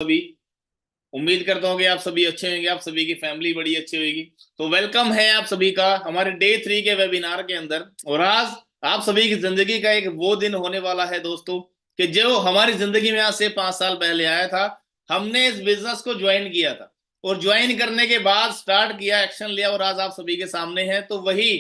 सभी उम्मीद करता हूँ कि आप सभी अच्छे होंगे, आप सभी की फैमिली बड़ी अच्छी होगी। तो वेलकम है आप सभी का हमारे डे 3 के वेबिनार के अंदर। और आज आप सभी की जिंदगी का एक वो दिन होने वाला है दोस्तों, कि जो हमारी जिंदगी में आज से 5 साल पहले आया था। हमने इस बिजनेस को ज्वाइन किया था और ज्वाइन करने के बाद स्टार्ट किया, एक्शन लिया और आज आप सभी के सामने है। तो वही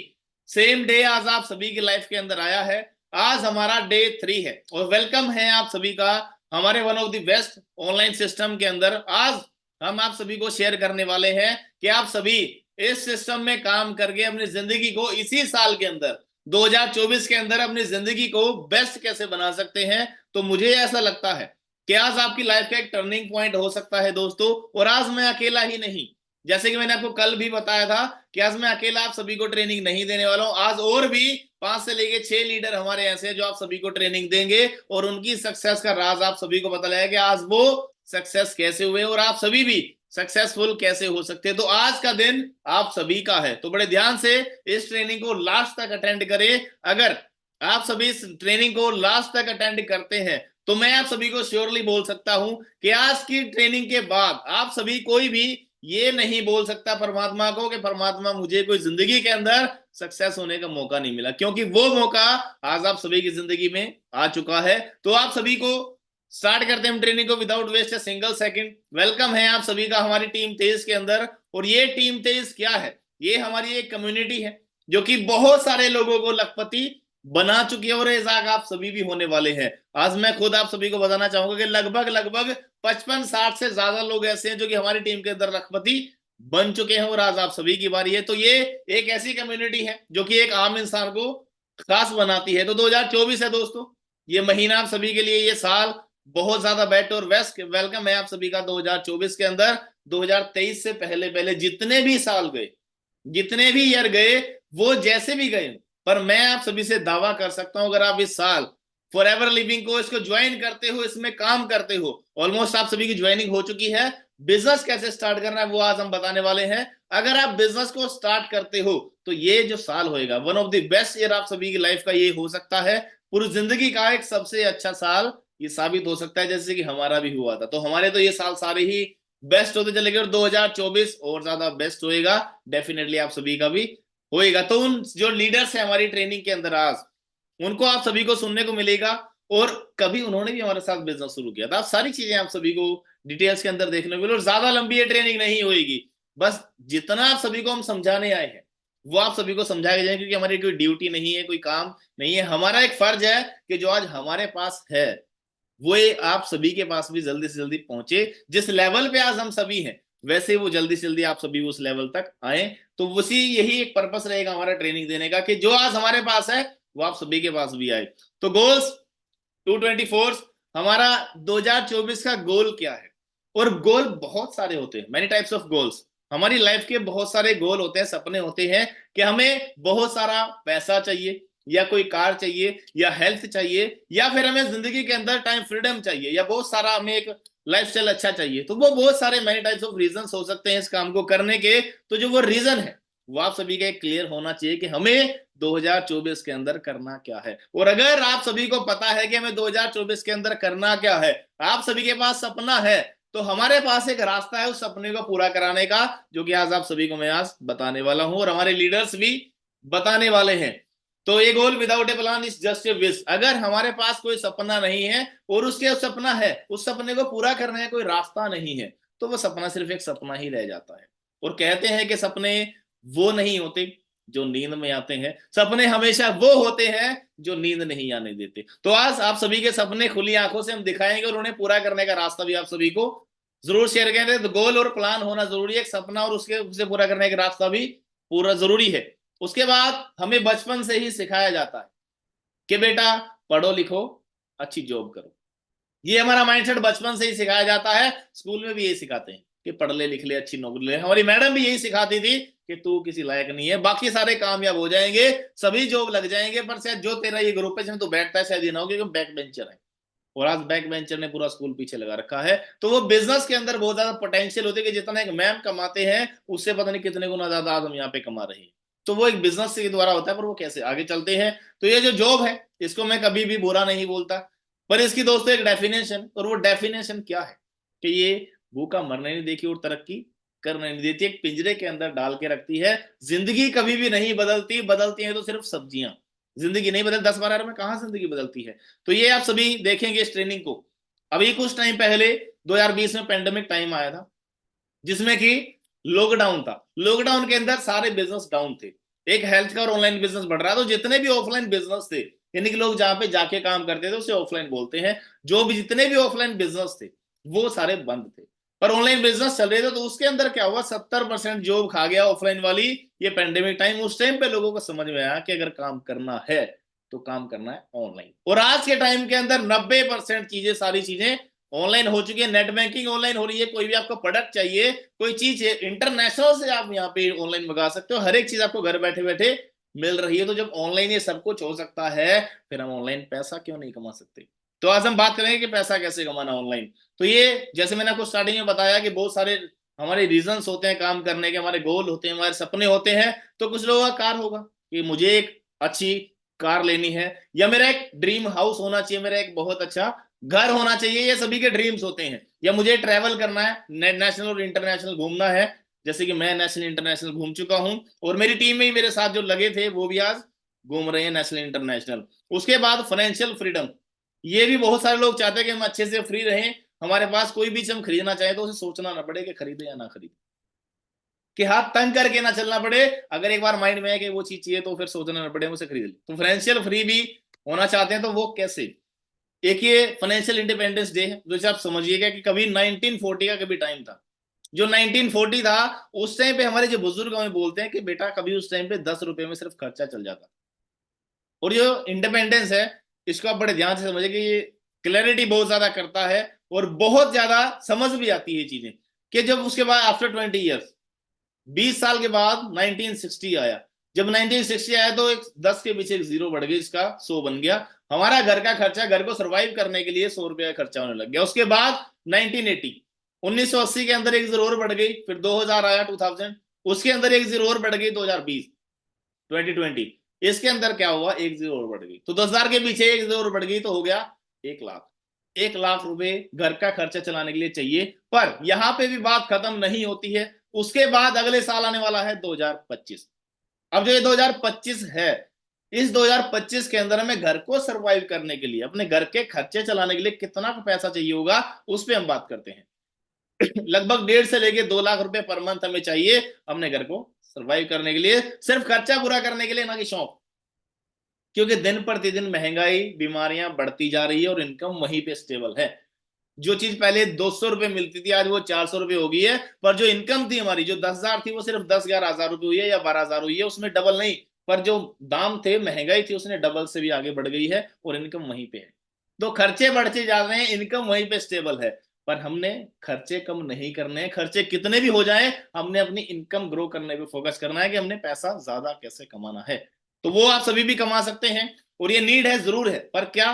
सेम डे आज आप सभी की लाइफ के अंदर आया है। आज हमारा डे 3 है और वेलकम है आप सभी का हमारे one of the best online system के अंदर। आज हम आप सभी को शेयर करने वाले हैं कि आप सभी इस सिस्टम में काम करके अपनी जिंदगी को इसी साल के अंदर 2024 के अंदर अपनी जिंदगी को बेस्ट कैसे बना सकते हैं। तो मुझे ऐसा लगता है कि आज आपकी लाइफ का एक टर्निंग पॉइंट हो सकता है दोस्तों। और आज मैं अकेला ही नहीं, जैसे कि मैंने आपको कल भी बताया था कि आज मैं अकेला आप सभी को ट्रेनिंग नहीं देने वाला हूं। आज और भी 5 से लेके 6 लीडर हमारे ऐसे हैं जो आप सभी को ट्रेनिंग देंगे और उनकी सक्सेस का राज आप सभी को पता लगेगा कि आज वो सक्सेस कैसे हुए और आप सभी भी सक्सेसफुल कैसे हो सकते हैं। तो आज का दिन आप सभी का है, तो बड़े ध्यान से इस ट्रेनिंग को लास्ट तक अटेंड करें। अगर आप सभी इस ट्रेनिंग को लास्ट तक अटेंड करते हैं तो मैं आप सभी को श्योरली बोल सकता हूं कि आज की ट्रेनिंग के बाद आप सभी कोई भी ये नहीं बोल सकता परमात्मा को कि परमात्मा मुझे कोई जिंदगी के अंदर सक्सेस होने का मौका नहीं मिला, क्योंकि वो मौका आज आप सभी की जिंदगी में आ चुका है। तो आप सभी को स्टार्ट करते हैं हम ट्रेनिंग को without waste a single second. Welcome है आप सभी का हमारी टीम तेज के अंदर। और ये टीम तेज क्या है? ये हमारी एक कम्युनिटी है जो कि बहुत सारे लोगों को लखपति बना चुकी है और ऐसा आप सभी भी होने वाले हैं। आज मैं खुद आप सभी को बताना चाहूंगा कि लगभग लगभग 55-60 से ज्यादा लोग ऐसे हैं जो कि हमारी टीम के अंदर लखपति बन चुके हैं और आज आप सभी की बारी है। तो ये एक ऐसी कम्युनिटी है जो कि एक आम इंसान को खास बनाती है। तो 2024 है दोस्तों, ये महीना आप सभी के लिए, ये साल बहुत ज्यादा बेटर और बेस्ट वेलकम है आप सभी का 2024 के अंदर। 2023 से पहले पहले जितने भी साल गए, जितने भी ईयर गए, वो जैसे भी गए, पर मैं आप सभी से दावा कर सकता हूं अगर आप इस साल फॉर एवर लिविंग को इसको ज्वाइन करते हो, इसमें काम करते हो, ऑलमोस्ट आप सभी की ज्वाइनिंग हो चुकी है। बिजनेस कैसे स्टार्ट करना है वो आज हम बताने वाले हैं। अगर आप बिजनेस को स्टार्ट करते हो तो ये जो साल होएगा one of the best year आप सभी की लाइफ का ये हो सकता है। पूरी जिंदगी का एक सबसे अच्छा साल ये साबित हो सकता है, जैसे कि हमारा भी हुआ था। तो हमारे तो ये साल सारे ही बेस्ट होते चलेंगे और 2024 और ज्यादा बेस्ट होएगा, डेफिनेटली आप सभी का भी होएगा। तो उन जो लीडर्स है हमारी ट्रेनिंग के अंदर आज, उनको आप सभी को सुनने को मिलेगा और कभी उन्होंने भी हमारे साथ बिजनेस शुरू किया था। आप सारी चीजें आप सभी को डिटेल्स के अंदर देखने को मिले और ज्यादा लंबी ये ट्रेनिंग नहीं होगी। बस जितना आप सभी को हम समझाने आए हैं वो आप सभी को समझाया जाए, क्योंकि हमारी कोई ड्यूटी नहीं है, कोई काम नहीं है। हमारा एक फर्ज है कि जो आज हमारे पास है वो आप सभी के पास भी जल्दी से जल्दी पहुंचे। जिस लेवल पे आज हम सभी हैं वैसे वो जल्दी से जल्दी आप सभी उस लेवल तक आए। तो उसी यही एक पर्पस रहेगा हमारा ट्रेनिंग देने का कि जो आज हमारे पास है वो आप सभी के पास भी आए। तो गोल्स 224 हमारा 2024 का गोल क्या है? और गोल बहुत सारे होते हैं, मेनी टाइप्स ऑफ गोल्स। हमारी लाइफ के बहुत सारे गोल होते हैं, सपने होते हैं कि हमें बहुत सारा पैसा चाहिए या कोई कार चाहिए या हेल्थ चाहिए या फिर हमें जिंदगी के अंदर टाइम फ्रीडम चाहिए या बहुत सारा हमें एक लाइफस्टाइल अच्छा चाहिए। तो वो बहुत सारे मेनी टाइप्स ऑफ रीजंस हो सकते हैं इस काम को करने के। तो जो वो रीजन है वो आप सभी का क्लियर होना चाहिए कि हमें 2024 के अंदर करना क्या है। और अगर आप सभी को पता है कि हमें 2024 के अंदर करना क्या है, आप सभी के पास सपना है, तो हमारे पास एक रास्ता है उस सपने को पूरा कराने का, जो कि आज आप सभी को मैं आज बताने वाला हूं और हमारे लीडर्स भी बताने वाले हैं। तो ये goal without a plan is just a wish. अगर हमारे पास कोई सपना नहीं है और उसके सपना है, उस सपने को पूरा करने का कोई रास्ता नहीं है, तो वो सपना सिर्फ एक सपना ही रह जाता है। और कहते हैं कि सपने वो नहीं होते जो नींद में आते हैं, सपने हमेशा वो होते हैं जो नींद नहीं आने देते। तो आज आप सभी के सपने खुली आंखों से हम दिखाएंगे और उन्हें पूरा करने का रास्ता भी आप सभी को जरूर शेयर करेंगे। तो गोल और प्लान होना जरूरी है, एक सपना और उसके उसे पूरा करने का रास्ता भी पूरा जरूरी है। उसके बाद हमें बचपन से ही सिखाया जाता है कि बेटा पढ़ो लिखो अच्छी जॉब करो। ये हमारा माइंडसेट बचपन से ही सिखाया जाता है। स्कूल में भी यही सिखाते हैं कि पढ़ ले लिख ले अच्छी नौकरी ले। हमारी मैडम भी यही सिखाती थी कि तू किसी लायक नहीं है, बाकी सारे कामयाब हो जाएंगे, सभी जॉब लग जाएंगे, पर शायद जो तेरा ये ग्रुप है जिसमें तू बैठता है शायद ये ना हो, क्योंकि बैक बेंचर है। और आज बैक बेंचर ने पूरा स्कूल पीछे लगा रखा है। तो वो बिजनेस के अंदर बहुत ज्यादा पोटेंशियल होती है कि जितना एक मैम कमाते हैं उससे पता नहीं कितने गुना ज्यादा आज हम यहाँ पे कमा रहे हैं। तो वो एक बिजनेस के द्वारा होता है, पर वो कैसे आगे चलते हैं। तो ये जो जॉब है इसको मैं कभी भी बुरा नहीं बोलता, पर इसकी दोस्तों एक डेफिनेशन, और वो डेफिनेशन क्या है? कि ये भूखा मरने नहीं देगी और तरक्की करने नहीं देती, एक पिंजरे के अंदर डाल के रखती है। जिंदगी कभी भी नहीं बदलती, बदलती है तो सिर्फ सब्जियां। जिंदगी नहीं बदल, 10-12 में कहां जिंदगी बदलती है। तो ये आप सभी देखेंगे इस ट्रेनिंग को। अभी कुछ टाइम पहले 2020 में पेंडेमिक टाइम आया था, जिसमें कि लॉकडाउन था। लॉकडाउन के अंदर सारे बिजनेस डाउन थे। एक हेल्थ का और ऑनलाइन बिजनेस बढ़ रहा था, तो जितने भी ऑफलाइन बिजनेस थे, यानी कि लोग जहां पे जाके काम करते थे उसे ऑफलाइन बोलते हैं, जो भी जितने भी ऑफलाइन बिजनेस थे वो सारे बंद थे। पर ऑनलाइन बिजनेस चल रहे थे, तो उसके अंदर क्या हुआ, 70% जॉब खा गया ऑफलाइन वाली। ये पेंडेमिक टाइम, उस टाइम पे लोगों को समझ में आया कि अगर काम करना है तो काम करना है ऑनलाइन। और आज के टाइम के अंदर 90% चीजें, सारी चीजें ऑनलाइन हो चुकी है। नेट बैंकिंग ऑनलाइन हो रही है। कोई भी आपको प्रोडक्ट चाहिए, कोई चीज इंटरनेशनल से आप यहाँ पे ऑनलाइन मंगा सकते हो। हर एक चीज आपको घर बैठे बैठे मिल रही है। तो जब ऑनलाइन ये सब कुछ हो सकता है, फिर हम ऑनलाइन पैसा क्यों नहीं कमा सकते। तो आज हम बात करेंगे कि पैसा कैसे कमाना ऑनलाइन। तो ये जैसे मैंने आपको स्टार्टिंग में बताया कि बहुत सारे हमारे रीजंस होते हैं काम करने के, हमारे गोल होते हैं, हमारे सपने होते हैं। तो कुछ लोगों का कार होगा कि मुझे एक अच्छी कार लेनी है, या मेरा एक ड्रीम हाउस होना चाहिए, मेरा एक बहुत अच्छा घर होना चाहिए। ये सभी के ड्रीम्स होते हैं। या मुझे ट्रैवल करना है, नेशनल और इंटरनेशनल घूमना है, जैसे कि मैं नेशनल इंटरनेशनल घूम चुका हूं, और मेरी टीम में ही मेरे साथ जो लगे थे वो भी आज घूम रहे हैं नेशनल इंटरनेशनल। उसके बाद फाइनेंशियल फ्रीडम, ये भी बहुत सारे लोग चाहते हैं कि हम अच्छे से फ्री रहें, हमारे पास कोई भी चीज हम खरीदना चाहे तो उसे सोचना ना पड़े कि खरीदे या ना खरीदे, कि हाथ तंग करके ना चलना पड़े। अगर एक बार माइंड में है कि वो चीज चाहिए तो फिर सोचना ना पड़े, उसे खरीद ले। तो फाइनेंशियल फ्री भी होना चाहते हैं, तो वो कैसे। एक ये फाइनेंशियल इंडिपेंडेंस डे है, जैसे आप समझिएगा कि कभी 1940 का कभी टाइम था। जो 1940 था, उस टाइम पे हमारे जो बुजुर्ग हमें बोलते हैं कि बेटा कभी उस टाइम पे 10 रुपए में सिर्फ खर्चा चल जाता। और जो इंडिपेंडेंस है, इसको आप बड़े ध्यान से समझिए कि ये क्लैरिटी बहुत ज्यादा करता है, और बहुत ज्यादा समझ भी आती है ये चीजें। कि जब उसके बाद आफ्टर 20 ईयर्स, 20 साल के बाद 1960 आया। जब 1960 आया तो एक 10 के पीछे एक जीरो बढ़ गई, इसका 100 बन गया। हमारा घर का खर्चा, घर को सरवाइव करने के लिए 100 रुपया खर्चा होने लग गया। उसके बाद 1980, 1980 के अंदर एक जीरो और बढ़ गई। फिर 2000 आया, 2000, उसके अंदर एक जीरो और बढ़ गई। 2020, 2020, इसके अंदर क्या हुआ, एक जीरो और बढ़ गई। तो 10,000 के पीछे एक जीरो और बढ़ गई, तो हो गया 1 लाख। 1 लाख रुपए घर का खर्चा चलाने के लिए चाहिए। पर यहां पे भी बात खत्म नहीं होती है। उसके बाद अगले साल आने वाला है 2025। अब जो ये 2025 है, इस 2025 के अंदर हमें घर को सरवाइव करने के लिए, अपने घर के खर्चे चलाने के लिए कितना पैसा चाहिए होगा, उस पर हम बात करते हैं। लगभग 1.5 से लेके 2 लाख रुपए पर मंथ हमें चाहिए अपने घर को सरवाइव करने के लिए, सिर्फ खर्चा पूरा करने के लिए, ना कि शौक। क्योंकि दिन प्रतिदिन महंगाई, बीमारियां बढ़ती जा रही है, और इनकम वहीं पे स्टेबल है। जो चीज पहले 200 रुपए मिलती थी, आज वो 400 रुपए हो गई है। पर जो इनकम थी हमारी, जो 10,000 थी, वो सिर्फ 10-11 हजार रुपए हुई है, या 12,000 हुई है, उसमें डबल नहीं। पर जो दाम थे, महंगाई थी, उसने डबल से भी आगे बढ़ गई है, और इनकम वहीं पे है। तो खर्चे बढ़ते जा रहे हैं, इनकम वहीं पे स्टेबल है। पर हमने खर्चे कम नहीं करने हैं। खर्चे कितने भी हो जाएं, हमने अपनी इनकम ग्रो करने पे फोकस करना है, कि हमने पैसा ज्यादा कैसे कमाना है। तो वो आप सभी भी कमा सकते हैं, और ये नीड है, जरूर है। पर क्या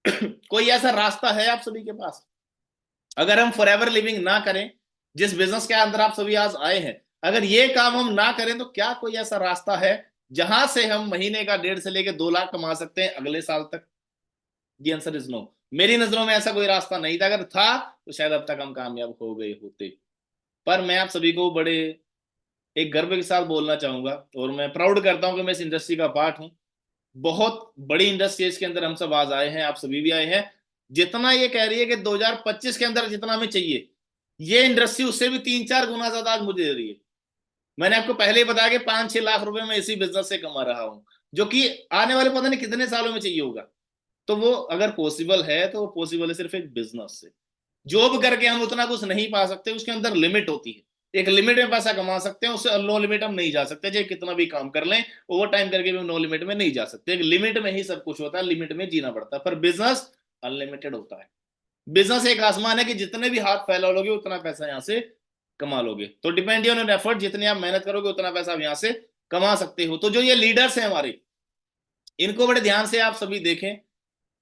कोई ऐसा रास्ता है आप सभी के पास? अगर हम फॉर एवर लिविंग ना करें, जिस बिजनेस के अंदर आप सभी आज आए हैं, अगर ये काम हम ना करें, तो क्या कोई ऐसा रास्ता है जहां से हम महीने का 1.5 से लेके 2 लाख कमा सकते हैं अगले साल तक? The answer is no. मेरी नजरों में ऐसा कोई रास्ता नहीं था। अगर था तो शायद अब तक हम कामयाब हो गए होते। पर मैं आप सभी को बड़े एक गर्व के साथ बोलना चाहूंगा, और मैं प्राउड करता हूं कि मैं इस इंडस्ट्री का पार्ट हूं। बहुत बड़ी इंडस्ट्री इसके अंदर हम सब आज आए हैं, आप सभी भी आए हैं। जितना ये कह रही है कि 2025 के अंदर जितना हमें चाहिए, ये इंडस्ट्री उससे भी 3-4 गुना ज्यादा आज मुझे दे रही है। मैंने आपको पहले ही बताया कि 5-6 लाख रुपए मैं इसी बिजनेस से कमा रहा हूं, जो कि आने वाले पता नहीं कितने सालों में चाहिए होगा। तो वो अगर पॉसिबल है, तो वो पॉसिबल है सिर्फ एक बिजनेस से। जॉब करके हम उतना कुछ नहीं पा सकते, उसके अंदर लिमिट होती है। एक लिमिट में पैसा कमा सकते हैं, उससे नो लिमिट हम नहीं जा सकते। चाहे कितना भी काम कर लें, ओवर टाइम करके भी हम नो लिमिट में नहीं जा सकते। एक लिमिट में ही सब कुछ होता है, लिमिट में जीना पड़ता है। पर बिजनेस अनलिमिटेड होता है। बिजनेस एक आसमान है कि जितने भी हाथ फैला लोगे, उतना पैसा यहां से कमा लोगे। तो डिपेंड ऑन एफर्ट, जितनी आप मेहनत करोगे, उतना पैसा आप यहां से कमा सकते हो। तो जो ये लीडर्स हैं हमारे, इनको बड़े ध्यान से आप सभी देखें।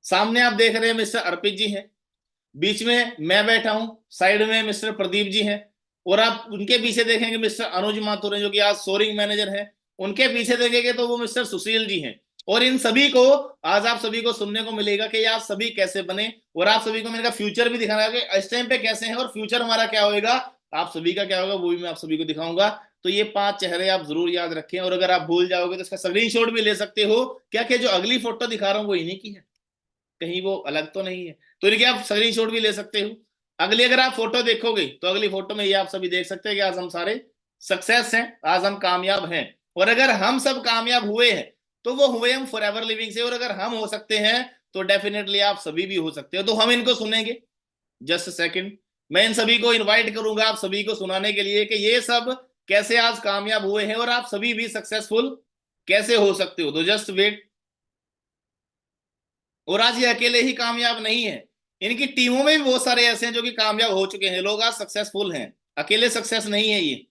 सामने आप देख रहे हैं मिस्टर अर्पित जी हैं, बीच में मैं बैठा हूं, साइड में मिस्टर प्रदीप जी हैं, और आप उनके पीछे देखेंगे मिस्टर अनुज माथुर हैं, जो कि आज सोरिंग मैनेजर हैं। उनके पीछे देखेंगे तो वो मिस्टर सुशील जी हैं। और इन सभी को आज आप सभी को सुनने को मिलेगा कि आप सभी कैसे बने, और आप सभी को मैंने कहा फ्यूचर भी दिखाना है कि इस टाइम पे कैसे हैं और फ्यूचर हमारा क्या होएगा, आप सभी का क्या होगा वो भी मैं आप सभी को दिखाऊंगा। तो ये 5 चेहरे आप जरूर याद रखें, और अगर आप भूल जाओगे तो इसका स्क्रीनशॉट भी ले सकते हो। क्या क्या जो अगली फोटो दिखा रहा हूँ वो इन्हीं की है, कहीं वो अलग तो नहीं है, तो इनके आप स्क्रीनशॉट भी ले सकते हो। अगली अगर आप फोटो देखोगे तो अगली फोटो में ये आप सभी देख सकते हैं कि आज हम सारे सक्सेस हैं, आज हम कामयाब हैं। और अगर हम सब कामयाब हुए हैं तो वो हुए हम फॉरएवर लिविंग से, और अगर हम हो सकते हैं तो डेफिनेटली आप सभी भी हो सकते हो। तो हम इनको सुनेंगे। जस्ट सेकंड, मैं इन सभी को इनवाइट करूंगा आप सभी को सुनाने के लिए कि ये सब कैसे आज कामयाब हुए हैं और आप सभी भी सक्सेसफुल कैसे हो सकते हो। तो जस्ट वेट। और आज ये अकेले ही कामयाब नहीं है, इनकी टीमों में भी बहुत सारे ऐसे हैं जो कि कामयाब हो चुके हैं, लोग आज सक्सेसफुल हैं, अकेले सक्सेस नहीं है ये।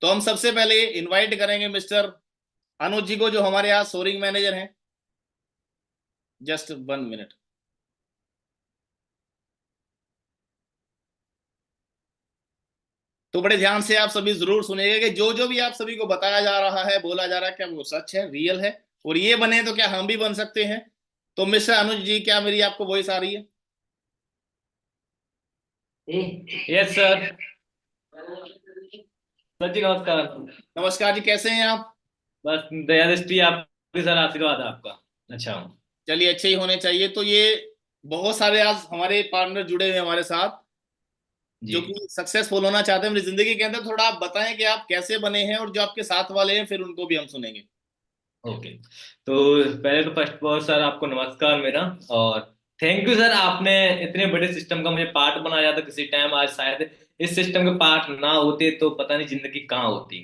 तो हम सबसे पहले इनवाइट करेंगे मिस्टर अनुज जी को, जो हमारे यहाँ सोरिंग मैनेजर हैं। Just 1 minute. तो बड़े ध्यान से आप सभी जरूर सुनेंगे कि जो जो भी आप सभी को बताया जा रहा है, बोला जा रहा है, क्या वो सच है, रियल है, और ये बने तो क्या हम भी बन सकते हैं। तो मिस्टर अनुज जी, क्या मेरी आपको वॉइस आ रही है? Yes sir. सर जी नमस्कार। नमस्कार जी, कैसे हैं आप? बस दया दृष्टि आपकी सर, आशीर्वाद है आपका। अच्छा हूँ। चलिए, अच्छे ही होने चाहिए। तो ये बहुत सारे आज हमारे पार्टनर जुड़े हुए हैं हमारे साथ, जी। जो कि सक्सेसफुल होना चाहते हैं अपनी जिंदगी के अंदर। थोड़ा आप बताएं कि आप कैसे बने हैं, और जो आपके साथ वाले हैं फिर उनको भी हम सुनेंगे। ओके। तो पहले तो फर्स्ट ऑफ ऑल सर आपको नमस्कार मेरा। और थैंक यू सर, आपने इतने बड़े सिस्टम का मुझे पार्ट बनाया था किसी टाइम। आज शायद इस सिस्टम के पार्ट ना होते तो पता नहीं जिंदगी कहाँ होती।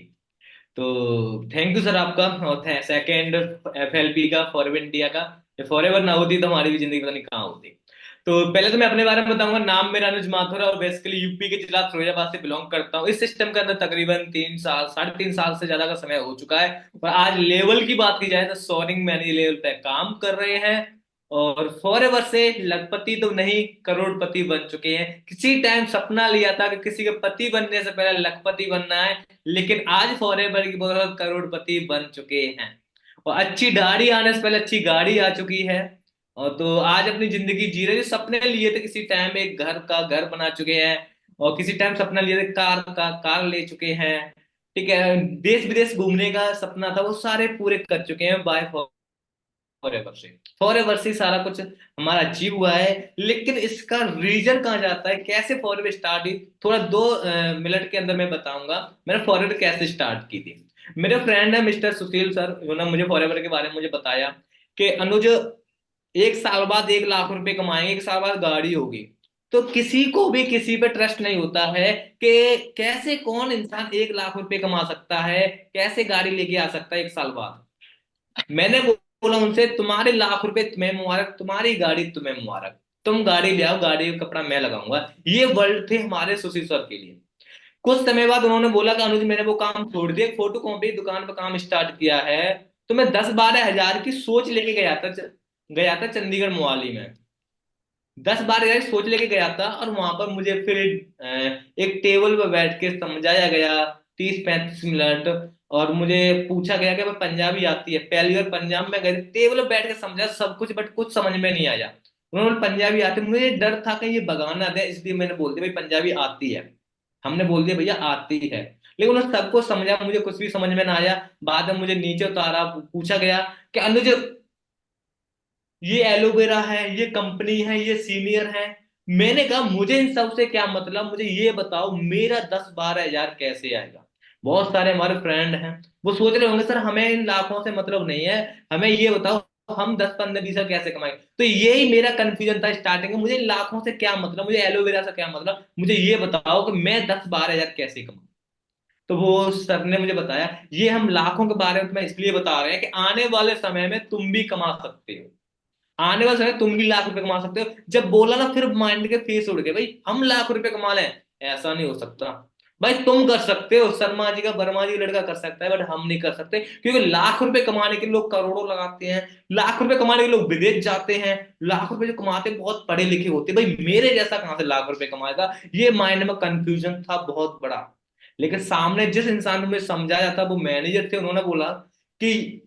तो थैंक यू सर आपका। और सेकंड, FLP का, फॉरएवर इंडिया का, ये फॉरएवर ना होती तो हमारी भी जिंदगी पता नहीं कहाँ होती। तो पहले तो मैं अपने बारे में बताऊंगा। नाम मेरा अनुज माथुर है और बेसिकली यूपी के जिला फिरोजाबाद से बिलोंग करता हूँ। इस सिस्टम के अंदर तकरीबन 3 साल, 3.5 साल से ज्यादा का समय हो चुका है। और आज लेवल की बात की जाए तो सोनिंग मैनेजर लेवल पे काम कर रहे हैं। और फॉरएवर से लखपति तो नहीं, करोड़पति बन चुके हैं। किसी टाइम सपना लिया था कि किसी के पति बनने से पहले लखपति बनना है, लेकिन आज फॉरएवर की बदौलत करोड़पति बन चुके हैं। और अच्छी दाढ़ी आने से पहले अच्छी गाड़ी आ चुकी है। और तो आज अपनी जिंदगी जी रहे। जो सपने लिए थे किसी टाइम, एक घर का घर बना चुके हैं। और किसी टाइम सपना लिए थे कार का, कार ले चुके हैं। ठीक है, देश विदेश घूमने का सपना था वो सारे पूरे कर चुके हैं बाय फॉरएवर से। फॉरएवर से सारा कुछ हमारा अचीव हुआ है। लेकिन इसका रीजन कहाँ जाता है, कैसे फॉरएवर स्टार्ट हुई, थोड़ा 2 मिनट के अंदर मैं बताऊंगा मैंने फॉरएवर कैसे स्टार्ट की थी। मेरे फ्रेंड है मिस्टर सुशील सर, उन्होंने मुझे फॉरएवर के बारे में मुझे बताया कि अनुज, 1 साल बाद 1 लाख रुपए कमाएंगे, 1 साल बाद गाड़ी होगी। तो किसी को भी किसी पे ट्रस्ट नहीं होता है कि कैसे कौन इंसान 1 लाख रुपए कमा सकता है, कैसे गाड़ी लेके आ सकता है 1 साल बाद। मैंने बोला उनसे, तुम्हारे लाख रुपए तुम्हें मुबारक, तुम्हारी गाड़ी तुम्हें मुबारक, तुम गाड़ी ले आओ, गाड़ी का कपड़ा मैं लगाऊंगा। ये वर्ल्ड थे हमारे सुशील सर के लिए। कुछ समय बाद उन्होंने बोला कि अनुज मैंने वो काम छोड़ दिया, फोटो कॉपी दुकान पर काम स्टार्ट किया है। तो मैं 10-12 हजार की सोच लेके गया था चंडीगढ़ मोहाली में। 10-12 हजार की सोच लेके गया था और वहां पर मुझे फिर एक टेबल पर बैठ के समझाया गया 30-35 मिनट। और मुझे पूछा गया कि भाई पंजाबी आती है? पहली बार पंजाब में गए, टेबल पर बैठ के समझा सब कुछ, बट कुछ समझ में नहीं आया। उन्होंने बोला, पंजाबी आती है। मुझे डर था कि ये भगाना दे, इसलिए मैंने बोल दिया भाई पंजाबी आती है। हमने बोल दिया भैया आती है। लेकिन उन्होंने सबको समझा, मुझे कुछ भी समझ में ना आया। बाद में मुझे नीचे उतारा, पूछा गया कि अनुज, ये एलोवेरा है, ये कंपनी है, ये सीनियर है। मैंने कहा मुझे इन सब से क्या मतलब, मुझे ये बताओ मेरा 10-12 हजार कैसे आएगा। बहुत सारे हमारे फ्रेंड हैं, वो सोच रहे होंगे सर हमें इन लाखों से मतलब नहीं है, हमें ये बताओ हम 10-15-20 हजार कैसे कमाएं। तो यही मेरा कंफ्यूजन था स्टार्टिंग में, मुझे इन लाखों से क्या मतलब, मुझे एलोवेरा से क्या मतलब, मुझे ये बताओ कि मैं 10-12 हजार कैसे कमाऊं। तो वो सर ने मुझे बताया, ये हम लाखों के बारे में तुम्हें इसलिए बता रहे हैं कि आने वाले समय में तुम भी कमा सकते हो। आने वाले समय तुम भी लाख रुपए कमा सकते हो। जब बोला ना, फिर माइंड के फेस उड़ गए, भाई हम लाख रुपए कमा लें, ऐसा नहीं हो सकता। भाई तुम कर सकते हो, शर्मा जी का वर्मा जी लड़का कर सकता है, बट हम नहीं कर सकते। क्योंकि लाख रुपए कमाने के लोग करोड़ों लगाते हैं, लाख रुपए कमाने के लोग विदेश जाते हैं, लाख रुपए जो कमाते हैं बहुत पढ़े लिखे होते हैं। भाई मेरे जैसा कहां से लाख रुपए कमाएगा, ये माइंड में कंफ्यूजन था बहुत बड़ा। लेकिन सामने जिस इंसान को मुझे समझाया था वो मैनेजर थे, उन्होंने बोला कि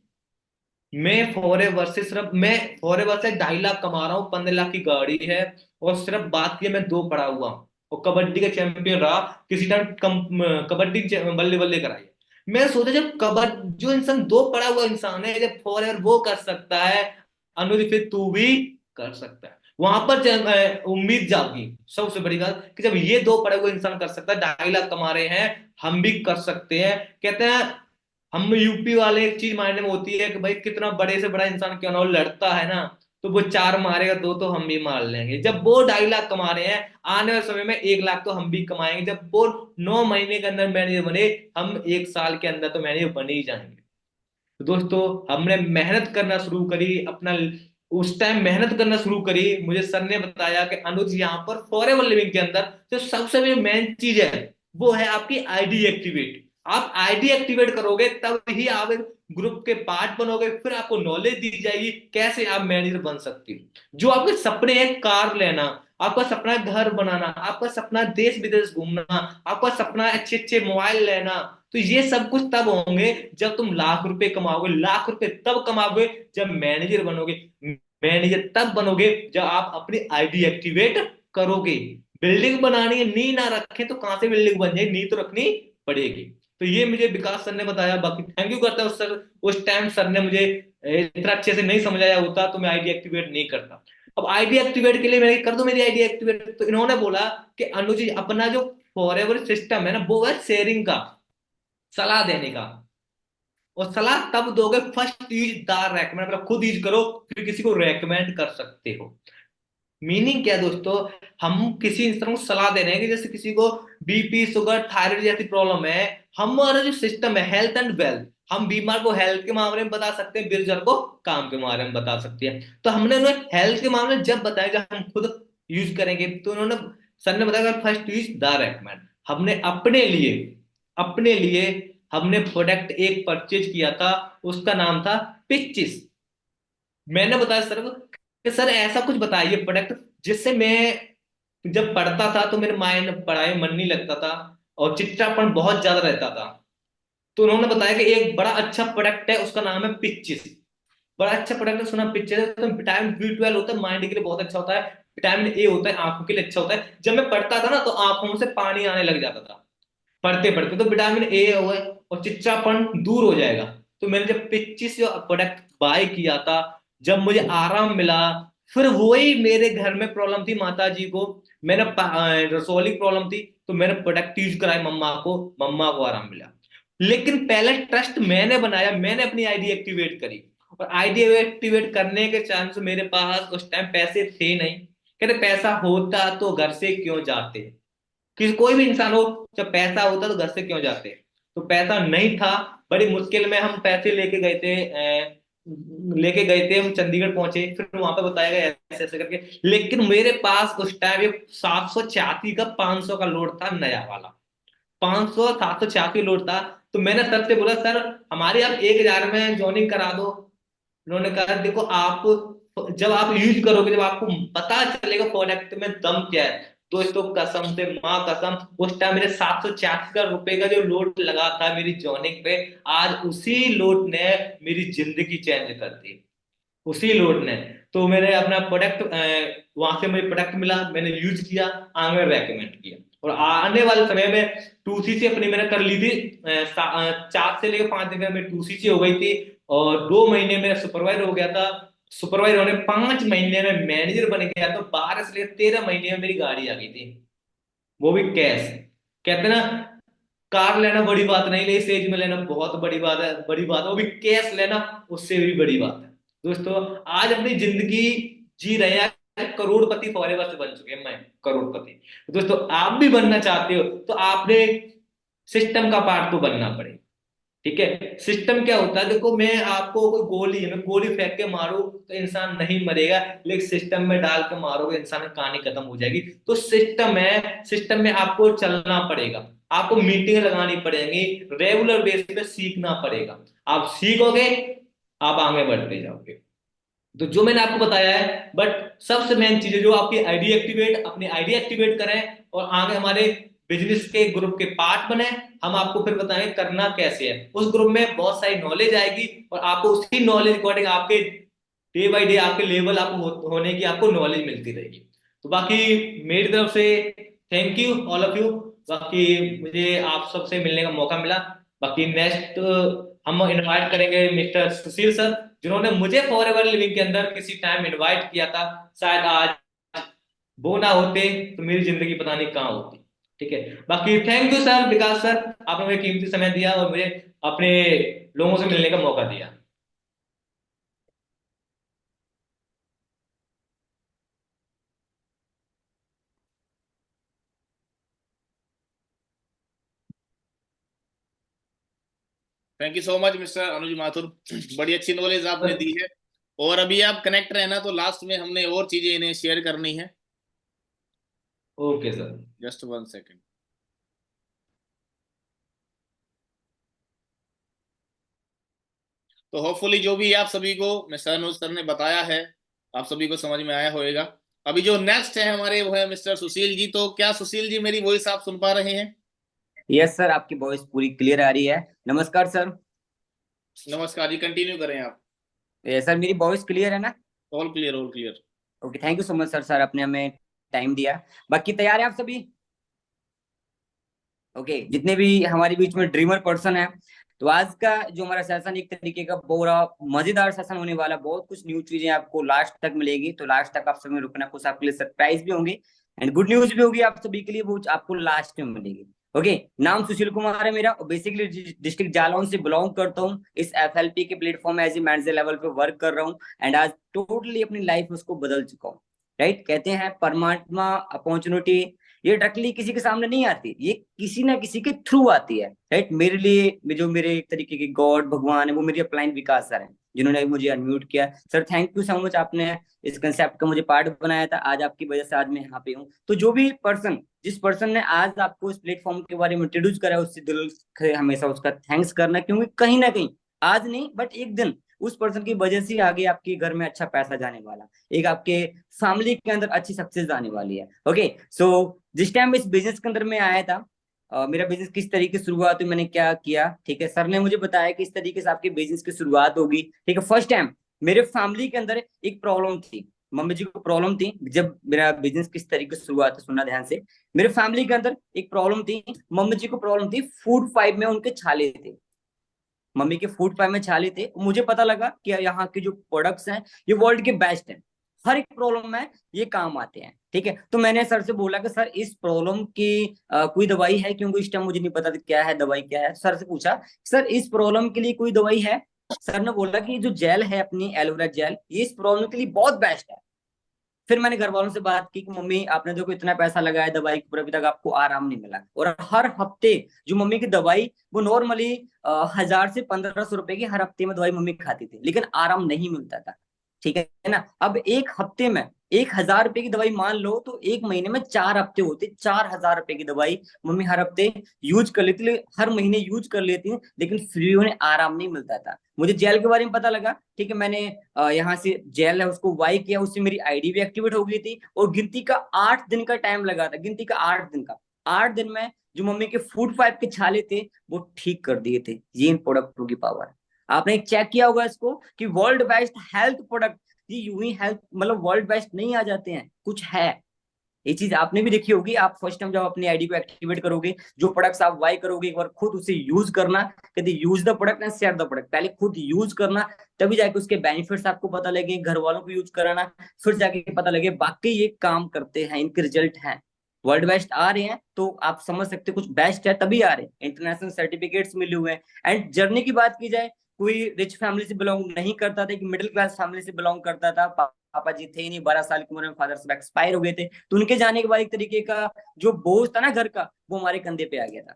मैं फॉरेवर से सिर्फ मैं फॉरेवर से 2.5 लाख कमा रहा हूँ, 15 लाख की गाड़ी है, और सिर्फ बात की मैं 2 पढ़ा हुआ हूँ और कबड्डी का चैंपियन रहा, किसी टाइम कबड्डी बल्ले बल्ले कराई। मैं सोचा जब कबड्डी जो इंसान 2 पढ़ा हुआ इंसान है, जब फॉरेवर वो कर सकता है, अनुज फिर तू भी कर सकता है। वहां पर उम्मीद जागी। सबसे बड़ी बात कि जब ये 2 पढ़े हुए इंसान कर सकता है, 2.5 लाख कमा रहे हैं, हम भी कर सकते हैं। कहते हैं हम यूपी वाले, एक चीज मायने में होती है कि भाई कितना बड़े से बड़ा इंसान क्यों ना हो, लड़ता है ना, तो वो 4 मारेगा, 2 तो हम भी मार लेंगे। जब वो 2.5 लाख कमा रहे हैं, आने वाले समय में 1 लाख तो हम भी कमाएंगे। जब वो 9 महीने के अंदर मैनेजर बने, हम 1 साल के अंदर तो मैनेजर बन ही जाएंगे। तो दोस्तों हमने मेहनत करना शुरू करी अपना, उस टाइम मेहनत करना शुरू करी। मुझे सर ने बताया कि अनुज यहाँ पर फॉरेवर लिविंग के अंदर जो सबसे मेन चीज है वो है आपकी आईडी एक्टिवेट। आप आईडी एक्टिवेट करोगे तब ही आप एक ग्रुप के पार्ट बनोगे, फिर आपको नॉलेज दी जाएगी कैसे आप मैनेजर बन सकते हो। जो आपके सपने हैं, कार लेना, आपका सपना है घर बनाना, आपका सपना है देश विदेश घूमना, आपका सपना है अच्छे अच्छे मोबाइल लेना, तो ये सब कुछ तब होंगे जब तुम लाख रुपए कमाओगे। लाख रुपए तब कमाओगे जब मैनेजर बनोगे। मैनेजर तब बनोगे जब आप अपनी आईडी एक्टिवेट करोगे। बिल्डिंग बनानी है, नी ना रखें तो कहां से बिल्डिंग बन जाएगी, नी तो रखनी पड़ेगी। तो ये मुझे विकास सर ने बताया। बाकी थैंक यू करता हूँ सर, उस टाइम सर ने मुझे इतना अच्छे से नहीं समझाया होता तो मैं आईडी एक्टिवेट नहीं करता। अब आईडी एक्टिवेट के लिए मैं कर दूं मेरी आईडी एक्टिवेट, तो इन्होंने बोला कि अनुज अपना जो फॉरएवर सिस्टम है ना वो है शेयरिंग का, सलाह देने का। और सलाह तब दोगे फर्स्ट यूज द रेकमेंड, मतलब खुद यूज करो फिर किसी को रेकमेंड कर सकते हो। मीनिंग क्या है दोस्तों, हम किसी इंसान को सलाह दे रहे हैं कि जैसे किसी को बीपी शुगर थायराइड जैसी प्रॉब्लम है, हमारा जो सिस्टम है हेल्थ एंड वेल्थ, हम बीमार को हेल्थ के मामले में बता सकते हैं, बिरजर को काम के बारे में बता सकते हैं। तो हमने उन्हें हेल्थ के मामले में जब बताया जब हम खुद यूज करेंगे, तो उन्होंने सर ने बताया फर्स्ट यूज द रेकमेंड। हमने अपने लिए हमने प्रोडक्ट एक परचेज किया था, उसका नाम था पिचिस। मैंने बताया सर को कि सर ऐसा कुछ बताइए प्रोडक्ट जिससे मैं जब पढ़ता था तो मेरे माइंड पढ़ाई में मन नहीं लगता था और चिड़चिड़ापन बहुत ज्यादा रहता था। तो उन्होंने बताया कि एक बड़ा अच्छा प्रोडक्ट है, उसका नाम है पिचिस। बड़ा अच्छा प्रोडक्ट है, सुना पिक्चर है, तो विटामिन बी 12 होता है, माइंड के लिए बहुत अच्छा होता है। विटामिन ए होता है, आंखों के लिए अच्छा होता है। जब मैं पढ़ता था ना तो आंखों से पानी आने लग जाता था पढ़ते पढ़ते, तो विटामिन ए हुआ और चिड़चिड़ापन दूर हो जाएगा। तो मैंने जब 25 जो प्रोडक्ट बाय किया था, जब मुझे आराम मिला, फिर वही मेरे घर में प्रॉब्लम थी माता जी को, मैंने रसोली प्रॉब्लम थी, तो मैंने प्रोडक्ट यूज कराया मम्मा को आराम मिला। लेकिन पहले ट्रस्ट मैंने बनाया, मैंने अपनी आईडी एक्टिवेट करी। और आईडी एक्टिवेट करने के चांस मेरे पास उस टाइम पैसे थे नहीं। कहते पैसा होता तो घर से क्यों जाते, कि कोई भी इंसान हो, जब पैसा होता तो घर से क्यों जाते। तो पैसा नहीं था, बड़ी मुश्किल में हम पैसे लेके गए थे हम चंडीगढ़ पहुंचे, फिर वहां पे बताया गया ऐसे ऐसे करके। लेकिन मेरे पास उस टाइम एक 786 का 500 का लोड था, नया वाला 500 786 लोड था। तो मैंने सर से बोला सर हमारी आप 1,000 में ज्वाइनिंग करा दो। उन्होंने कहा देखो आप जब आप यूज करोगे, जब आपको पता चलेगा प्रोडक्ट में दम क्या है। दोस्तों कसम से माँ कसम, उस टाइम मेरे 786 रुपए का जो लोड लगा था मेरी जॉइनिंग पे, आज उसी लोड ने मेरी जिंदगी चेंज कर दी, उसी लोड ने। तो मैंने अपना प्रोडक्ट वहां से मुझे प्रोडक्ट मिला, मैंने यूज किया, आगे रेकमेंड किया। और आने वाले समय में 2cc अपनी मैंने कर ली थी। 4 से लेकर 5 दिन में 2cc हो गई थी, और 2 महीने में सुपरवाइजर हो गया था। सुपरवाइजर होने 5 महीने में मैनेजर बन गया, तो 12 से लेकर 13 महीने में मेरी गाड़ी आ गई थी, वो भी कैश। कहते ना कार लेना बड़ी बात नहीं, ले इस एज में लेना बहुत बड़ी बात है, बड़ी बात है, वो भी कैश लेना उससे भी बड़ी बात है। दोस्तों आज अपनी जिंदगी जी रहे हैं, करोड़पति फॉरेवर से बन चुके हैं, मैं करोड़पति। दोस्तों आप भी बनना चाहते हो तो आपने सिस्टम का पार्ट तो बनना पड़ेगा। ठीक है, सिस्टम क्या होता है, देखो मैं आपको कोई गोली है, मैं गोली फेंक के मारूं तो इंसान नहीं मरेगा, लेकिन सिस्टम में डाल के मारोगे इंसान की कहानी खत्म हो जाएगी। तो सिस्टम है, सिस्टम में आपको चलना पड़ेगा, आपको मीटिंग लगानी पड़ेगी, रेगुलर बेस पे सीखना पड़ेगा। आप सीखोगे, आप आगे बढ़ते जाओगे। तो जो मैंने आपको बताया है, बट सबसे मेन चीज है जो आपकी आईडी एक्टिवेट, अपनी आईडी एक्टिवेट करें और आगे हमारे बिजनेस के ग्रुप के पार्ट बने, हम आपको फिर बताएंगे करना कैसे है। उस ग्रुप में बहुत सारी नॉलेज आएगी और आपको उसी नॉलेज अकॉर्डिंग आपके डे बाय डे आपके लेवल आपको होने की आपको नॉलेज मिलती रहेगी। तो बाकी मेरी तरफ से thank you all of you. बाकी मुझे आप सबसे मिलने का मौका मिला। बाकी नेक्स्ट हम इनवाइट करेंगे मिस्टर सुशील सर, जिन्होंने मुझे फॉर एवर लिविंग के अंदर किसी टाइम इनवाइट किया था। शायद आज वो ना होते तो मेरी जिंदगी पता नहीं कहाँ होती। ठीक है, बाकी thank you sir, Vikas sir, आपने मुझे कीमती समय दिया और मुझे अपने लोगों से मिलने का मौका दिया। Thank you so much mister Anuj Mathur, बड़ी अच्छी नॉलेज आपने दी है। और अभी आप कनेक्ट रहना, तो लास्ट में हमने और चीजें इन्हें शेयर करनी है। Okay sir. Just 1 second. तो होपफुली जो भी आप सभी को मिस्टर अनुज सर ने बताया है, आप सभी को समझ में आया होगा। अभी जो नेक्स्ट है हमारे, वो है मिस्टर सुशील जी। तो क्या सुशील जी मेरी वॉइस आप सुन पा रहे हैं? यस सर, आपकी वॉइस पूरी क्लियर आ रही है। नमस्कार सर। नमस्कार जी, कंटिन्यू करें आप। सर मेरी वॉइस क्लियर है ना? All clear, all clear. Okay, thank you so much sir. Sir आपने हमें टाइम दिया। बाकी तैयार है आप सभी? ओके, जितने भी हमारे बीच में ड्रीमर पर्सन है, तो आज का जो हमारा सेशन एक तरीके का पूरा मजेदार सेशन होने वाला। बहुत कुछ न्यू चीजें आपको लास्ट तक मिलेगी, तो लास्ट तक आप सभी रुकना। कुछ आपके लिए सरप्राइज भी होंगे एंड गुड न्यूज भी होगी आप सभी के लिए, वो आपको लास्ट में मिलेगी। ओके, नाम सुशील कुमार है मेरा और बेसिकली डिस्ट्रिक्ट जालौन से बिलोंग करता हूँ। इस एफएलपी के प्लेटफॉर्म में एज ए मैनेजर लेवल पे वर्क कर रहा हूँ एंड आज टोटली अपनी लाइफ उसको बदल चुका हूँ। राइट, कहते हैं परमात्मा अपॉर्चुनिटी ये डायरेक्टली किसी के सामने नहीं आती, ये किसी ना किसी के थ्रू आती है। राइट, मेरे लिए जो मेरे एक तरीके के गॉड भगवान है, वो मेरे अपलाइन विकास सर हैं, जिन्होंने मुझे अनम्यूट किया। Sir thank you so much, आपने इस कंसेप्ट का मुझे पार्ट बनाया था। आज आपकी वजह से आज मैं यहाँ पे हूँ। तो जो भी पर्सन, जिस पर्सन ने आज आपको इस प्लेटफॉर्म के बारे में इंट्रोड्यूस करा, उससे दिल से हमेशा उसका थैंक्स करना, क्योंकि कहीं ना कहीं आज नहीं बट एक दिन उस पर्सन की वजह से आगे आपके घर में अच्छा पैसा जाने वाला, एक आपके फैमिली के अंदर अच्छी सक्सेस आने वाली है। ओके, सो जिस टाइम इस बिजनेस के अंदर में आया था, मेरा बिजनेस किस तरीके से शुरुआत हुई, मैंने क्या किया, ठीक है, सर ने मुझे बताया कि इस तरीके से आपके बिजनेस की शुरुआत होगी। ठीक है, फर्स्ट टाइम मेरे फैमिली के अंदर एक प्रॉब्लम थी, मम्मी जी को प्रॉब्लम थी। जब मेरा बिजनेस किस तरीके से शुरुआत है, सुनना ध्यान से। मेरे फैमिली के अंदर एक प्रॉब्लम थी, मम्मी जी को प्रॉब्लम थी, फूड पाइप में उनके छाले थे। मम्मी के फूड पाइप में छाले थे। मुझे पता लगा कि यहाँ के जो प्रोडक्ट्स हैं ये वर्ल्ड के बेस्ट हैं, हर एक प्रॉब्लम में ये काम आते हैं। ठीक है, तो मैंने सर से बोला कि सर इस प्रॉब्लम की कोई दवाई है? क्योंकि इस टाइम मुझे नहीं पता था क्या है दवाई, क्या है। सर से पूछा सर इस प्रॉब्लम के लिए कोई दवाई है? सर ने बोला कि जो जेल है अपनी एलोवेरा जेल, ये इस प्रॉब्लम के लिए बहुत बेस्ट है। फिर मैंने घर वालों से बात की कि मम्मी आपने देखो इतना पैसा लगाया दवाई के ऊपर, अभी तक आपको आराम नहीं मिला। और हर हफ्ते जो मम्मी की दवाई, वो नॉर्मली 1000 से 1500 रुपए की हर हफ्ते में दवाई मम्मी खाती थी, लेकिन आराम नहीं मिलता था। ठीक है ना? अब एक हफ्ते में 1000 रुपए की दवाई मान लो, तो एक महीने में 4 हफ्ते होते, 4000 रुपए की दवाई मम्मी हर हफ्ते यूज कर लेती, हर महीने यूज कर लेती, लेकिन फिर उन्हें आराम नहीं मिलता था। मुझे जेल के बारे में पता लगा। ठीक है, मैंने यहाँ से जेल है उसको वाई किया, उससे मेरी आईडी भी एक्टिवेट हो गई थी। और गिनती का 8 दिन का टाइम लगा था, गिनती का 8 दिन का। 8 दिन में जो मम्मी के फूड पाइप के छाले थे वो ठीक कर दिए थे। ये इन प्रोडक्टों की पावर है। आपने चेक किया होगा इसको कि वर्ल्ड बेस्ट हेल्थ प्रोडक्ट, ये यूं ही हेल्थ मतलब वर्ल्ड बेस्ट नहीं आ जाते हैं, कुछ है। ये चीज आपने भी देखी होगी। आप फर्स्ट टाइम जब अपनी आईडी को एक्टिवेट करोगे, जो प्रोडक्ट्स आप बाय करोगे, एक बार खुद उसे यूज करना। कहते use the product and share the product, पहले खुद यूज करना, तभी जाके उसके बेनिफिट्स आपको पता लगे, घर वालों को यूज कराना, फिर जाके पता लगे बाकी ये काम करते हैं, इनके रिजल्ट हैं। वर्ल्ड बेस्ट आ रहे हैं तो आप समझ सकते हो कुछ बेस्ट है तभी आ रहे हैं, इंटरनेशनल सर्टिफिकेट्स मिले हुए हैं। एंड जर्नी की बात की जाए, कोई रिच फैमिली से बिलोंग नहीं करता था, एक मिडिल क्लास फैमिली से बिलोंग करता था। पापा जी थे ही नहीं, 12 साल की उम्र में फादर साहब एक्सपायर हो गए थे। तो उनके जाने के बाद एक तरीके का जो बोझ था ना घर का, वो हमारे कंधे पे आ गया था।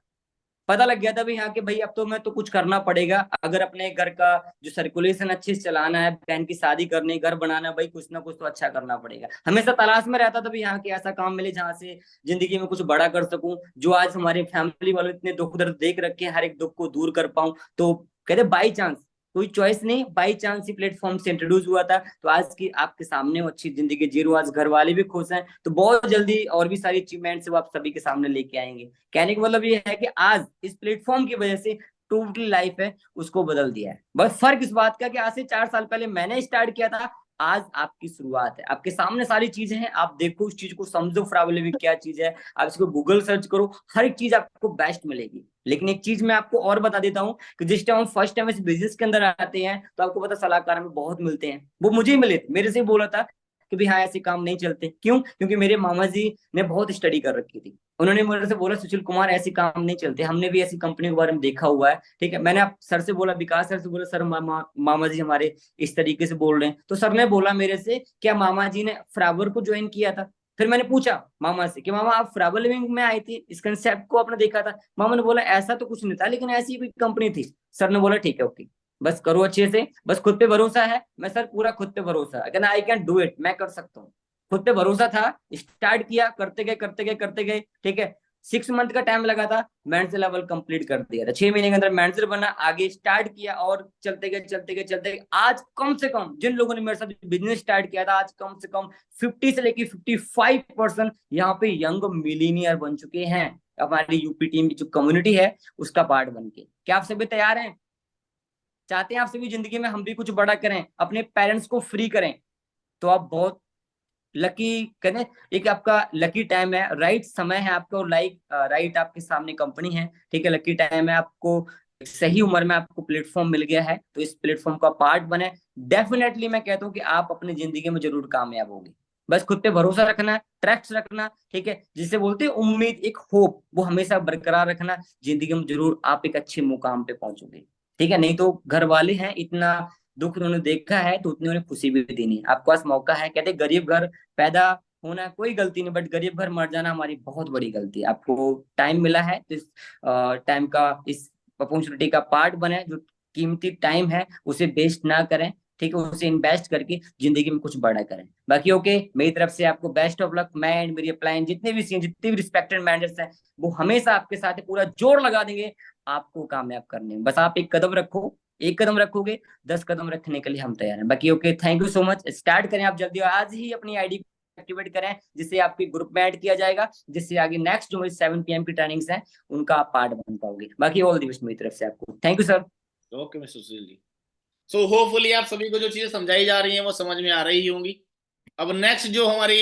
पता लग गया था भाई यहाँ के भाई अब तो मैं तो कुछ करना पड़ेगा, अगर अपने घर का जो सर्कुलेशन अच्छे से चलाना है, बहन की शादी करनी, घर बनाना, भाई कुछ ना कुछ तो अच्छा करना पड़ेगा। हमेशा तलाश में रहता था भाई यहाँ के ऐसा काम मिले जहाँ से जिंदगी में कुछ बड़ा कर सकूं, जो आज हमारी फैमिली वालों इतने दुख दर्द देख रखे हैं, हर एक दुख को दूर कर पाऊं। तो कहते बाई चांस कोई चॉइस नहीं, बाई चांस ही प्लेटफॉर्म से इंट्रोड्यूस हुआ था, तो आज की आपके सामने वो अच्छी जिंदगी जी रहा हूं, आज घर वाले भी खुश हैं, तो बहुत जल्दी और भी सारी अचीवमेंट्स वो आप सभी के सामने लेके आएंगे। कहने का मतलब ये है कि आज इस प्लेटफॉर्म की वजह से टोटली लाइफ है उसको बदल दिया है। बस फर्क इस बात का कि आज से 4 साल पहले मैंने स्टार्ट किया था, आज आपकी शुरुआत है, आपके सामने सारी चीजें हैं, आप देखो उस चीज को, समझो फ्रावलेबल क्या चीज है, आप इसको गूगल सर्च करो, हर एक चीज आपको बेस्ट मिलेगी। लेकिन एक चीज मैं आपको और बता देता हूँ कि जिस टाइम हम फर्स्ट टाइम इस बिजनेस के अंदर आते हैं तो आपको पता सलाहकार हमें बहुत मिलते हैं, वो मुझे ही मिले थे, मेरे से ही बोला था कि भाई हाँ ऐसे काम नहीं चलते। क्यों? क्योंकि मेरे मामा जी ने बहुत स्टडी कर रखी थी, उन्होंने मेरे से बोला सुशील कुमार ऐसे काम नहीं चलते, हमने भी ऐसी कंपनी के बारे में देखा हुआ है। ठीक है, मैंने आप सर से बोला, विकास सर से बोला, सर मामा जी हमारे इस तरीके से बोल रहे हैं, तो सर ने बोला मेरे से क्या मामा जी ने फ्रावर को ज्वाइन किया था? फिर मैंने पूछा मामा से कि मामा आप फ्रावर लिविंग में आई थी, इस कंसेप्ट को आपने देखा था? मामा ने बोला ऐसा तो कुछ नहीं था, लेकिन ऐसी कोई कंपनी थी। सर ने बोला ठीक है ओके, बस करो अच्छे से, बस खुद पे भरोसा है। मैं सर पूरा खुद पे भरोसा है, कहना आई कैन डू इट, मैं कर सकता हूँ। खुद पे भरोसा था, स्टार्ट किया, करते गए करते गए करते गए। ठीक है, 6 मंथ का टाइम लगा था, मैनेजर लेवल कंप्लीट कर दिया था, 6 महीने के अंदर मैनेजर बना, आगे स्टार्ट किया और चलते गए चलते गए चलते गए। आज कम से कम जिन लोगों ने मेरे साथ बिजनेस स्टार्ट किया था, आज कम से कम 50 से लेकर 55% यहाँ पे यंग मिलीनियर बन चुके हैं, हमारी यूपी टीम की जो कम्युनिटी है उसका पार्ट बन के। क्या आप सभी तैयार हैं? चाहते हैं आप सभी जिंदगी में हम भी कुछ बड़ा करें, अपने पेरेंट्स को फ्री करें? तो आप बहुत लकी, कहते हैं एक आपका लकी टाइम है, राइट समय है आपका, लाइक राइट आपके सामने कंपनी है। ठीक है, लकी टाइम है आपको, सही उम्र में आपको प्लेटफॉर्म मिल गया है, तो इस प्लेटफॉर्म का पार्ट बने। डेफिनेटली मैं कहता हूँ कि आप अपनी जिंदगी में जरूर कामयाब होंगे। बस खुद पे भरोसा रखना, ट्रस्ट रखना, ठीक है, जिसे बोलते हैं उम्मीद, एक होप, वो हमेशा बरकरार रखना, जिंदगी में जरूर आप एक अच्छे मुकाम पे पहुंचोगे। ठीक है, नहीं तो घर वाले हैं, इतना दुख उन्होंने देखा है तो उतनी उन्हें खुशी भी देनी है। आपके पास मौका है, कहते गरीब घर पैदा होना कोई गलती नहीं, बट गरीब घर मर जाना हमारी बहुत बड़ी गलती है। आपको टाइम मिला है तो इस टाइम का, इस अपॉर्चुनिटी का पार्ट बने, जो कीमती टाइम है उसे वेस्ट ना करें। ठीक है, उसे इन्वेस्ट करके जिंदगी में कुछ बड़ा करें। बाकी ओके, मेरी तरफ से आपको बेस्ट ऑफ लक। मैं एंड मेरी अपलाइन जितने भी सीनियर, जितने भी रिस्पेक्टेड मैनेजर्स हैं, वो हमेशा आपके साथ है, पूरा जोर लगा देंगे आपको कामयाब करने में। बस आप एक कदम रखो, एक कदम रखोगे, 10 कदम रखने के लिए हम तैयार हैं। बाकी okay, thank you so much. Start करें आप जल्दी, आज ही अपनी आईडी एक्टिवेट करें, जिससे आपके ग्रुप में ऐड किया जाएगा, जिससे आगे नेक्स्ट जो 7 PM की ट्रेनिंग्स हैं उनका आप पार्ट बन पाओगे। बाकी ऑल द बेस्ट मेरी तरफ से आपको, thank you sir. Okay mister Sushil ji. So hopefully आप सभी को जो चीजें समझाई जा रही हैं वो समझ में आ रही होंगी। अब नेक्स्ट जो हमारी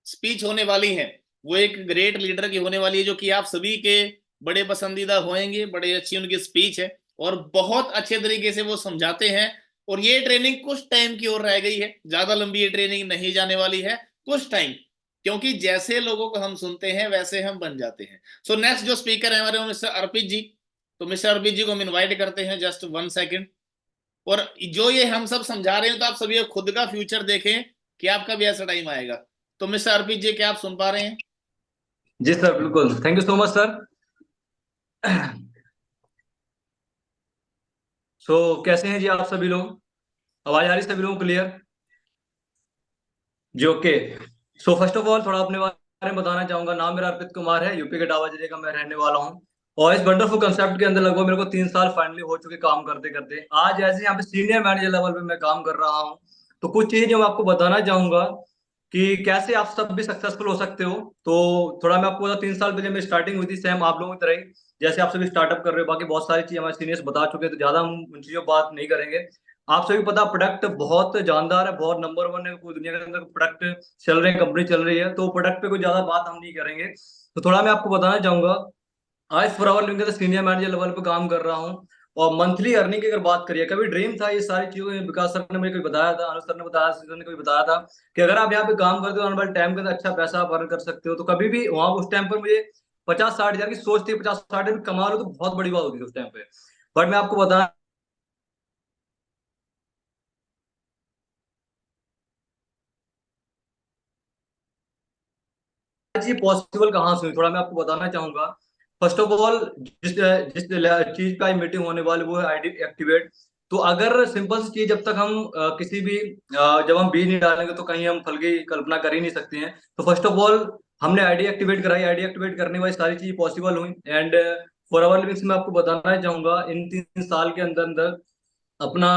स्पीच होने वाली है वो एक ग्रेट लीडर की होने वाली है, जो कि आप सभी के बड़े पसंदीदा होंगे। बड़े अच्छी उनकी स्पीच है और बहुत अच्छे तरीके से वो समझाते हैं। और ये ट्रेनिंग कुछ टाइम की ओर रह गई है, ज्यादा लंबी ये ट्रेनिंग नहीं जाने वाली है, कुछ टाइम, क्योंकि जैसे लोगों को हम सुनते हैं वैसे हम बन जाते हैं। सो नेक्स्ट जो स्पीकर है हमारे वो मिस्टर अर्पित जी। तो मिस्टर अर्पित जी को हम इन्वाइट करते हैं, जस्ट 1 सेकेंड। और जो ये हम सब समझा रहे हैं तो आप सभी खुद का फ्यूचर देखें कि आपका भी ऐसा टाइम आएगा। तो मिस्टर अर्पित जी, क्या आप सुन पा रहे हैं? जी सर, बिल्कुल, thank you so much sir. कैसे हैं जी आप सभी लोग? आवाज आ रही सभी लोगों को क्लियर जी? ओके। फर्स्ट ऑफ ऑल थोड़ा अपने बारे में बताना चाहूंगा। नाम मेरा अर्पित कुमार है, यूपी के इटावा जिले का मैं रहने वाला हूँ। और इस वंडरफुल कंसेप्ट के अंदर लगभग मेरे को 3 साल फाइनली हो चुके काम करते करते। आज ऐसे यहाँ पे सीनियर मैनेजर लेवल पे मैं काम कर रहा हूँ। तो कुछ चीजें जो मैं आपको बताना चाहूंगा कि कैसे आप सब भी सक्सेसफुल हो सकते हो। तो थोड़ा मैं आपको 3 साल पहले मेरी स्टार्टिंग हुई थी, सेम आप लोगों की तरह ही, जैसे आप सभी स्टार्टअप कर रहे हो। बाकी बहुत सारी चीजें हमारे सीनियर्स बता चुके हैं, तो ज्यादा हम उन चीजों पर बात नहीं करेंगे। आप सभी पता, प्रोडक्ट बहुत जानदार है, बहुत नंबर 1 है, पूरी दुनिया के अंदर प्रोडक्ट चल रहे हैं, कंपनी चल रही है, तो प्रोडक्ट पे कोई ज्यादा बात हम नहीं करेंगे। तो थोड़ा मैं आपको बताना चाहूंगा, आज फॉर आवर लिविंग के सीनियर मैनेजर लेवल पे काम कर रहा हूँ। और मंथली अर्निंग की अगर बात करिए, कभी ड्रीम था ये सारी चीजों, विकास सर ने मुझे कभी बताया था, अनुज सर ने बताया, सर ने कभी बताया था कि अगर आप यहाँ पे काम करते हो आने वाले टाइम के अंदर अच्छा पैसा आप अर्न कर सकते हो। तो कभी भी वहां उस टाइम पर मुझे 50-60 हजार की सोच थी, 50-60 कमा लो तो बहुत बड़ी बात होती थी उस टाइम पे। बट मैं आपको बता, ये पॉसिबल कहाँ से हुई, थोड़ा मैं आपको बताना चाहूंगा। फर्स्ट ऑफ ऑल, जिस जिस चीज का मीटिंग होने वाली वो है आईडी एक्टिवेट। तो अगर सिंपल सी चीज, जब तक हम किसी भी जब हम बीज नहीं डालेंगे तो कहीं हम फल की कल्पना कर ही नहीं सकते हैं। तो फर्स्ट ऑफ ऑल हमने आईडी एक्टिवेट कराई, आईडी एक्टिवेट करने वाली सारी चीज पॉसिबल हुई। एंड फॉर अवर लिविंग में आपको बताना चाहूंगा, इन 3 साल के अंदर अंदर अपना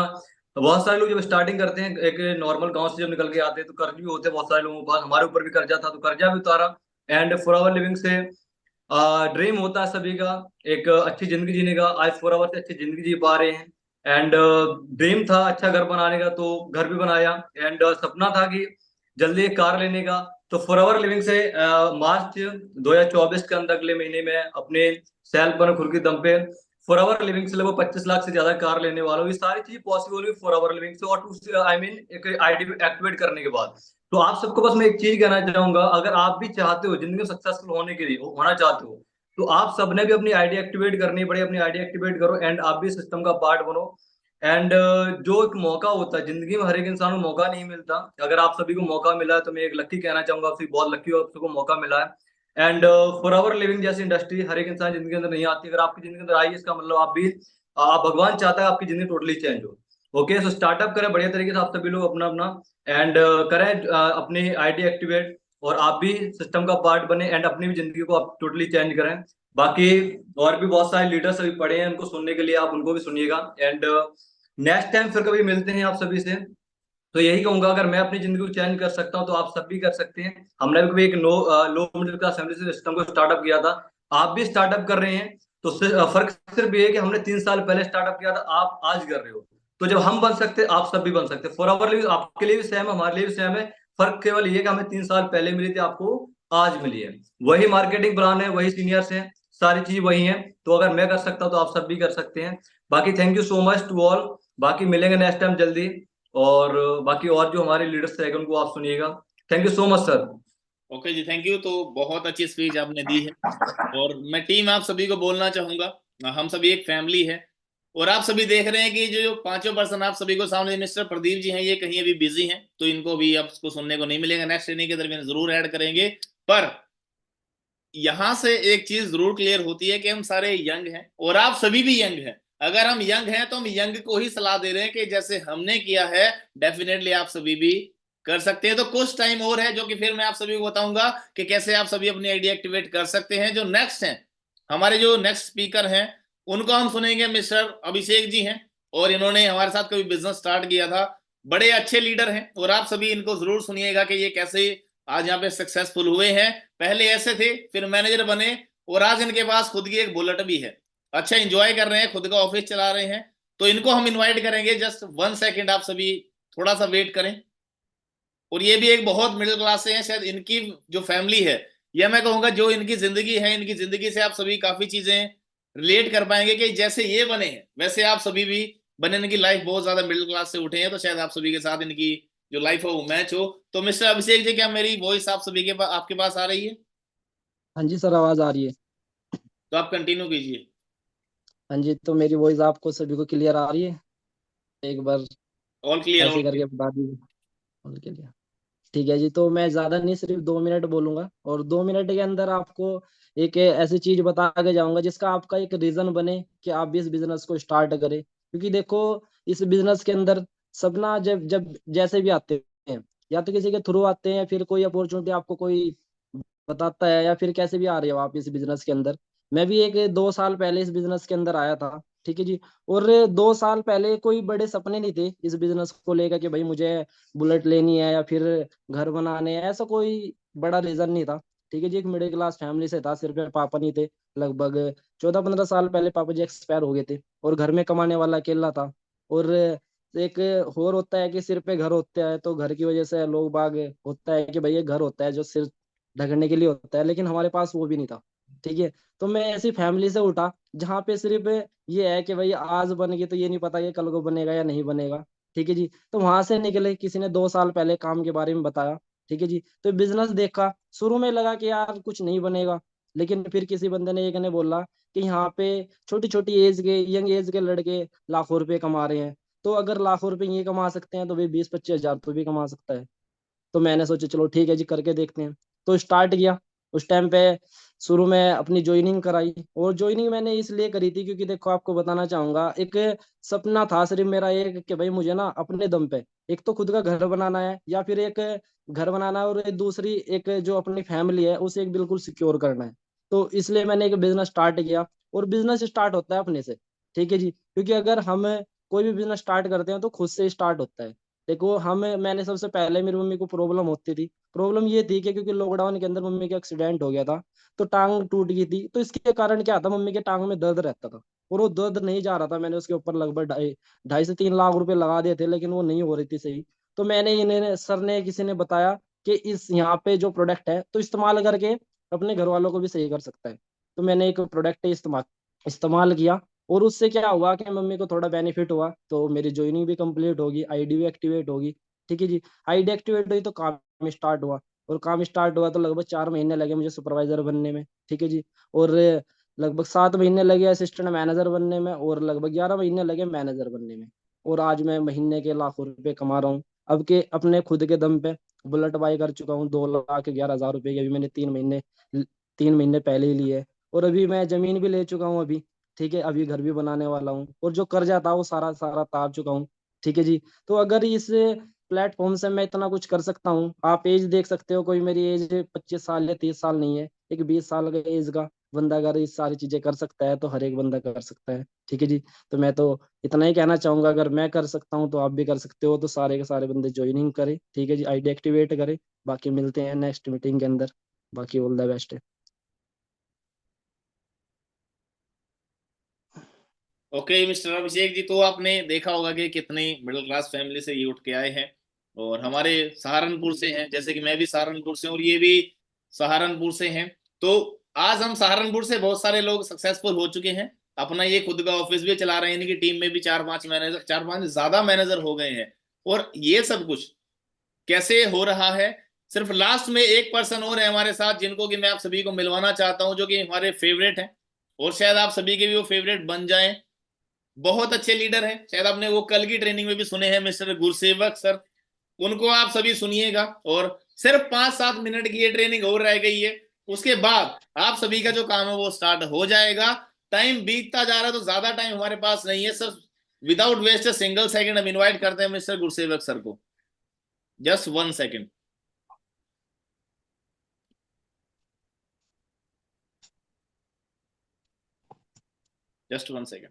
बहुत सारे लोग जब स्टार्टिंग करते हैं एक नॉर्मल गांव से जब निकल के आते हैं तो कर्ज भी होते हैं बहुत सारे लोगों के पास, हमारे ऊपर भी कर्जा था तो कर्जा भी उतारा। एंड फॉर आवर लिविंग से ड्रीम होता है सभी का एक अच्छी जिंदगी जीने का, आज फॉर आवर से अच्छी जिंदगी जी पा रहे हैं। एंड ड्रीम था अच्छा घर बनाने का तो घर भी बनाया। एंड सपना था कि जल्दी एक कार लेने का, तो फॉर आवर लिविंग से मार्च 2024 के अंदर अगले महीने में अपने सेल्फ पर खुद के दम पे फॉर आवर लिविंग से लगभग 25 लाख से ज्यादा कार लेने वाला हूँ। ये सारी चीज पॉसिबल हुई फॉर आवर लिविंग से, और आई मीन एक आईडी एक्टिवेट करने के बाद। तो आप सबको बस मैं एक चीज कहना चाहूंगा, अगर आप भी चाहते हो जिंदगी में सक्सेसफुल होने के लिए होना चाहते हो तो आप सबने भी अपनी आईडी एक्टिवेट करनी पड़े, अपनी आईडी एक्टिवेट करो एंड आप भी सिस्टम का पार्ट बनो। एंड जो एक मौका होता है जिंदगी में, हर एक इंसान को मौका नहीं मिलता। अगर आप सभी को मौका मिला है तो मैं एक लकी कहना चाहूंगा, आप सभी बहुत लकी हो, आप सबको मौका मिला है। एंड फॉर आवर लिविंग जैसी इंडस्ट्री हर एक इंसान जिंदगी के अंदर नहीं आती, अगर आपकी जिंदगी के अंदर आई है इसका मतलब आप भी आप भगवान चाहता है आपकी जिंदगी टोटली चेंज हो। ओके, सो स्टार्टअप करें बढ़िया तरीके से आप सभी लोग अपना अपना, एंड करें अपनी आईडी एक्टिवेट, और आप भी सिस्टम का पार्ट बने एंड अपनी भी जिंदगी को आप टोटली चेंज करें। बाकी और भी बहुत सारे लीडर्स अभी पढ़े हैं, उनको सुनने के लिए आप उनको भी सुनिएगा। एंड नेक्स्ट टाइम फिर कभी मिलते हैं आप सभी से, तो यही कहूंगा अगर मैं अपनी जिंदगी को चेंज कर सकता हूं तो आप सब भी कर सकते हैं। हमने भी कभी एक लो मिडिल क्लास फैमिली से सिस्टम को स्टार्टअप किया था, आप भी स्टार्टअप कर रहे हैं। तो फर्क सिर्फ ये है कि हमने 3 साल पहले स्टार्टअप किया था, आप आज कर रहे हो। तो जब हम बन सकते आप सब भी बन सकते। फॉर आवर लिए आपके लिए भी सेम है, हमारे लिए भी सेम है। फर्क केवल ये कि हमें 3 साल पहले मिली थी, आपको आज मिली है। वही मार्केटिंग प्लान है, वही सीनियर्स हैं, सारी चीज वही है। तो अगर मैं कर सकता हूँ तो आप सब भी कर सकते हैं। बाकी thank you so much to all. बाकी मिलेंगे नेक्स्ट टाइम जल्दी, और बाकी और जो हमारे लीडर्स रहेंगे उनको आप सुनिएगा। Thank you so much sir. Okay जी, थैंक यू। तो बहुत अच्छी स्पीच आपने दी है, और मैं टीम आप सभी को बोलना चाहूंगा, हम सभी एक फैमिली है। और आप सभी देख रहे हैं कि जो पांचों पर्सन आप सभी को सामने, मिस्टर प्रदीप जी हैं, ये कहीं अभी बिजी हैं, तो इनको भी आपको सुनने को नहीं मिलेगा। नेक्स्ट ट्रेनिंग के दरमियान जरूर ऐड करेंगे। पर यहां से एक चीज जरूर क्लियर होती है कि हम सारे यंग हैं, और आप सभी भी यंग हैं। अगर हम यंग हैं तो हम यंग को ही सलाह दे रहे हैं कि जैसे हमने किया है डेफिनेटली आप सभी भी कर सकते हैं। तो कुछ टाइम और है, जो कि फिर मैं आप सभी को बताऊंगा कि कैसे आप सभी अपनी आइडिया एक्टिवेट कर सकते हैं। जो नेक्स्ट हैं, हमारे जो नेक्स्ट स्पीकर हैं, उनको हम सुनेंगे। मिस्टर अभिषेक जी हैं, और इन्होंने हमारे साथ कभी बिजनेस स्टार्ट किया था। बड़े अच्छे लीडर हैं, और आप सभी इनको जरूर सुनिएगा कि ये कैसे आज यहाँ पे सक्सेसफुल हुए हैं। पहले ऐसे थे, फिर मैनेजर बने, और आज इनके पास खुद की एक बुलेट भी है। अच्छा एंजॉय कर रहे हैं, खुद का ऑफिस चला रहे हैं। तो इनको हम इनवाइट करेंगे। जस्ट 1 सेकेंड, आप सभी थोड़ा सा वेट करें। और ये भी एक बहुत मिडिल क्लास से हैं, शायद इनकी जो फैमिली है, या मैं कहूंगा जो इनकी जिंदगी है, इनकी जिंदगी से आप सभी काफी चीजें रिलेट कर पाएंगे कि जैसे ये बने हैं वैसे आप सभी भी बने। इनकी लाइफ बहुत ज्यादा मिडिल क्लास से उठे हैं, तो शायद आप सभी के साथ इनकी जो लाइफ है वो मैच हो। तो मिस्टर अभिषेक जी, क्या मेरी वॉइस आप सभी के पास, आपके पास आ रही है? हाँ जी सर, आवाज आ रही है। तो आप कंटिन्यू कीजिए। हाँ जी, तो मेरी वॉइस आपको सभी को क्लियर आ रही है? एक बार ऑल क्लियर, ऑल ऐसे करके क्लियर। बता दीजिए। और के लिए ठीक है जी, तो मैं ज्यादा नहीं, सिर्फ 2 मिनट बोलूंगा, और 2 मिनट के अंदर आपको एक ऐसी चीज बता के जाऊंगा जिसका आपका एक रीजन बने कि आप भी इस बिजनेस को स्टार्ट करें। क्योंकि देखो, इस बिजनेस के अंदर सपना जब जब जैसे भी आते हैं, या तो किसी के थ्रू आते हैं, फिर कोई अपॉर्चुनिटी आपको कोई बताता है, या फिर कैसे भी आ रहे हो आप इस बिजनेस के अंदर। मैं भी एक 2 साल पहले इस बिजनेस के अंदर आया था, ठीक है जी। और 2 साल पहले कोई बड़े सपने नहीं थे इस बिजनेस को लेकर कि भाई मुझे बुलेट लेनी है या फिर घर बनाने हैं, ऐसा कोई बड़ा रीजन नहीं था, ठीक है जी। एक मिडिल क्लास फैमिली से था, सिर्फ पापा नहीं थे। लगभग 14-15 साल पहले पापा जी एक्सपायर हो गए थे, और घर में कमाने वाला अकेला था। और एक और होता है कि सिर पे घर होता है, तो घर की वजह से लोग बाग होता है कि भाई ये घर होता है जो सिर ढकने के लिए होता है, लेकिन हमारे पास वो भी नहीं था, ठीक है। तो मैं ऐसी फैमिली से उठा जहाँ पे सिर्फ ये है कि भाई आज बन गई तो ये नहीं पता कि कल को बनेगा या नहीं बनेगा, ठीक है जी। तो वहां से निकले, किसी ने 2 साल पहले काम के बारे में बताया, ठीक है जी। तो बिजनेस देखा, शुरू में लगा कि यार कुछ नहीं बनेगा, लेकिन फिर किसी बंदे ने एक ने बोला कि यहाँ पे छोटी छोटी एज के, यंग एज के लड़के लाखों रुपए कमा रहे हैं, तो अगर लाखों रुपए ये कमा सकते हैं तो भाई 20-25 हजार तो भी कमा सकता है। तो मैंने सोचा चलो ठीक है जी, करके देखते हैं। तो स्टार्ट किया उस टाइम पे। शुरू में अपनी ज्वाइनिंग कराई, और ज्वाइनिंग मैंने इसलिए करी थी क्योंकि देखो आपको बताना चाहूंगा, एक सपना था सिर्फ मेरा एक कि भाई मुझे ना अपने दम पे एक तो खुद का घर बनाना है, या फिर एक घर बनाना है, और एक दूसरी एक जो अपनी फैमिली है उसे एक बिल्कुल सिक्योर करना है। तो इसलिए मैंने एक बिजनेस स्टार्ट किया, और बिजनेस स्टार्ट होता है अपने से, ठीक है जी। क्योंकि अगर हम कोई भी बिजनेस स्टार्ट करते हैं तो खुद से स्टार्ट होता है। देखो मैंने सबसे पहले मेरी मम्मी को प्रॉब्लम होती थी। प्रॉब्लम ये थी कि क्योंकि लॉकडाउन के अंदर मम्मी का एक्सीडेंट हो गया था, तो टांग टूट गई थी। तो इसके कारण क्या था, मम्मी के टांग में दर्द रहता था और वो दर्द नहीं जा रहा था। मैंने उसके ऊपर लगभग 2.5 से 3 लाख रुपए लगा दिए थे, लेकिन वो नहीं हो रही थी सही। तो मैंने इन्हें सर ने किसी ने बताया कि इस यहाँ पे जो प्रोडक्ट है तो इस्तेमाल करके अपने घर वालों को भी सही कर सकता है। तो मैंने एक प्रोडक्ट इस्तेमाल इस्तेमाल किया, और उससे क्या हुआ कि मम्मी को थोड़ा बेनिफिट हुआ। तो मेरी ज्वाइनिंग भी कंप्लीट होगी, आईडी भी एक्टिवेट होगी। ठीक है जी। आईडी एक्टिवेट हुई तो काम स्टार्ट हुआ, और काम स्टार्ट हुआ तो लगभग 4 महीने लगे मुझे सुपरवाइजर बनने में। ठीक है जी। और लगभग 7 महीने लगे असिस्टेंट मैनेजर बनने में, और लगभग 11 महीने लगे मैनेजर बनने में। और आज मैं महीने के लाखों रुपए कमा रहा हूँ। अब के अपने खुद के दम पे बुलेट बाई कर चुका हूँ 2,11,000 रुपए की। अभी मैंने 3 महीने पहले ही लिए। और अभी मैं जमीन भी ले चुका हूँ अभी। ठीक है। अभी घर भी बनाने वाला हूँ, और जो कर्जा था वो सारा सारा तार चुका हूँ। ठीक है जी। तो अगर इस प्लेटफॉर्म से मैं इतना कुछ कर सकता हूँ, आप एज देख सकते हो, कोई मेरी एज 25 साल या 30 साल नहीं है। एक 20 साल का एज का बंदा अगर ये सारी चीजें कर सकता है तो हर एक बंदा कर सकता है। ठीक है जी। तो मैं तो इतना ही कहना चाहूंगा, अगर मैं कर सकता हूँ तो आप भी कर सकते हो। तो सारे के सारे बंदे ज्वाइनिंग करें। ठीक है जी। आईडी एक्टिवेट करें। बाकी मिलते हैं नेक्स्ट मीटिंग के अंदर। बाकी ऑल द बेस्ट है। ओके मिस्टर अभिषेक जी, तो आपने देखा होगा कि कितनी मिडिल क्लास फैमिली से ये उठ के आए हैं, और हमारे सहारनपुर से हैं, जैसे कि मैं भी सहारनपुर से हूं और ये भी सहारनपुर से हैं। तो आज हम सहारनपुर से बहुत सारे लोग सक्सेसफुल हो चुके हैं, अपना ये खुद का ऑफिस भी चला रहे हैं, इनकी टीम में भी 4-5 मैनेजर, 4-5 ज्यादा मैनेजर हो गए हैं। और ये सब कुछ कैसे हो रहा है, सिर्फ लास्ट में एक पर्सन और है हमारे साथ, जिनको कि मैं आप सभी को मिलवाना चाहता हूं, जो कि हमारे फेवरेट हैं, और शायद आप सभी के भी वो फेवरेट बन जाएं। बहुत अच्छे लीडर हैं, शायद आपने वो कल की ट्रेनिंग में भी सुने हैं, मिस्टर गुरसेवक सर। उनको आप सभी सुनिएगा। और सिर्फ 5-7 मिनट की ये ट्रेनिंग और रह गई है, उसके बाद आप सभी का जो काम है वो स्टार्ट हो जाएगा। टाइम बीतता जा रहा है, तो ज्यादा टाइम हमारे पास नहीं है sir. Without waste single second हम इन्वाइट करते हैं मिस्टर गुरसेवक सर को। Just 1 second. Just 1 second.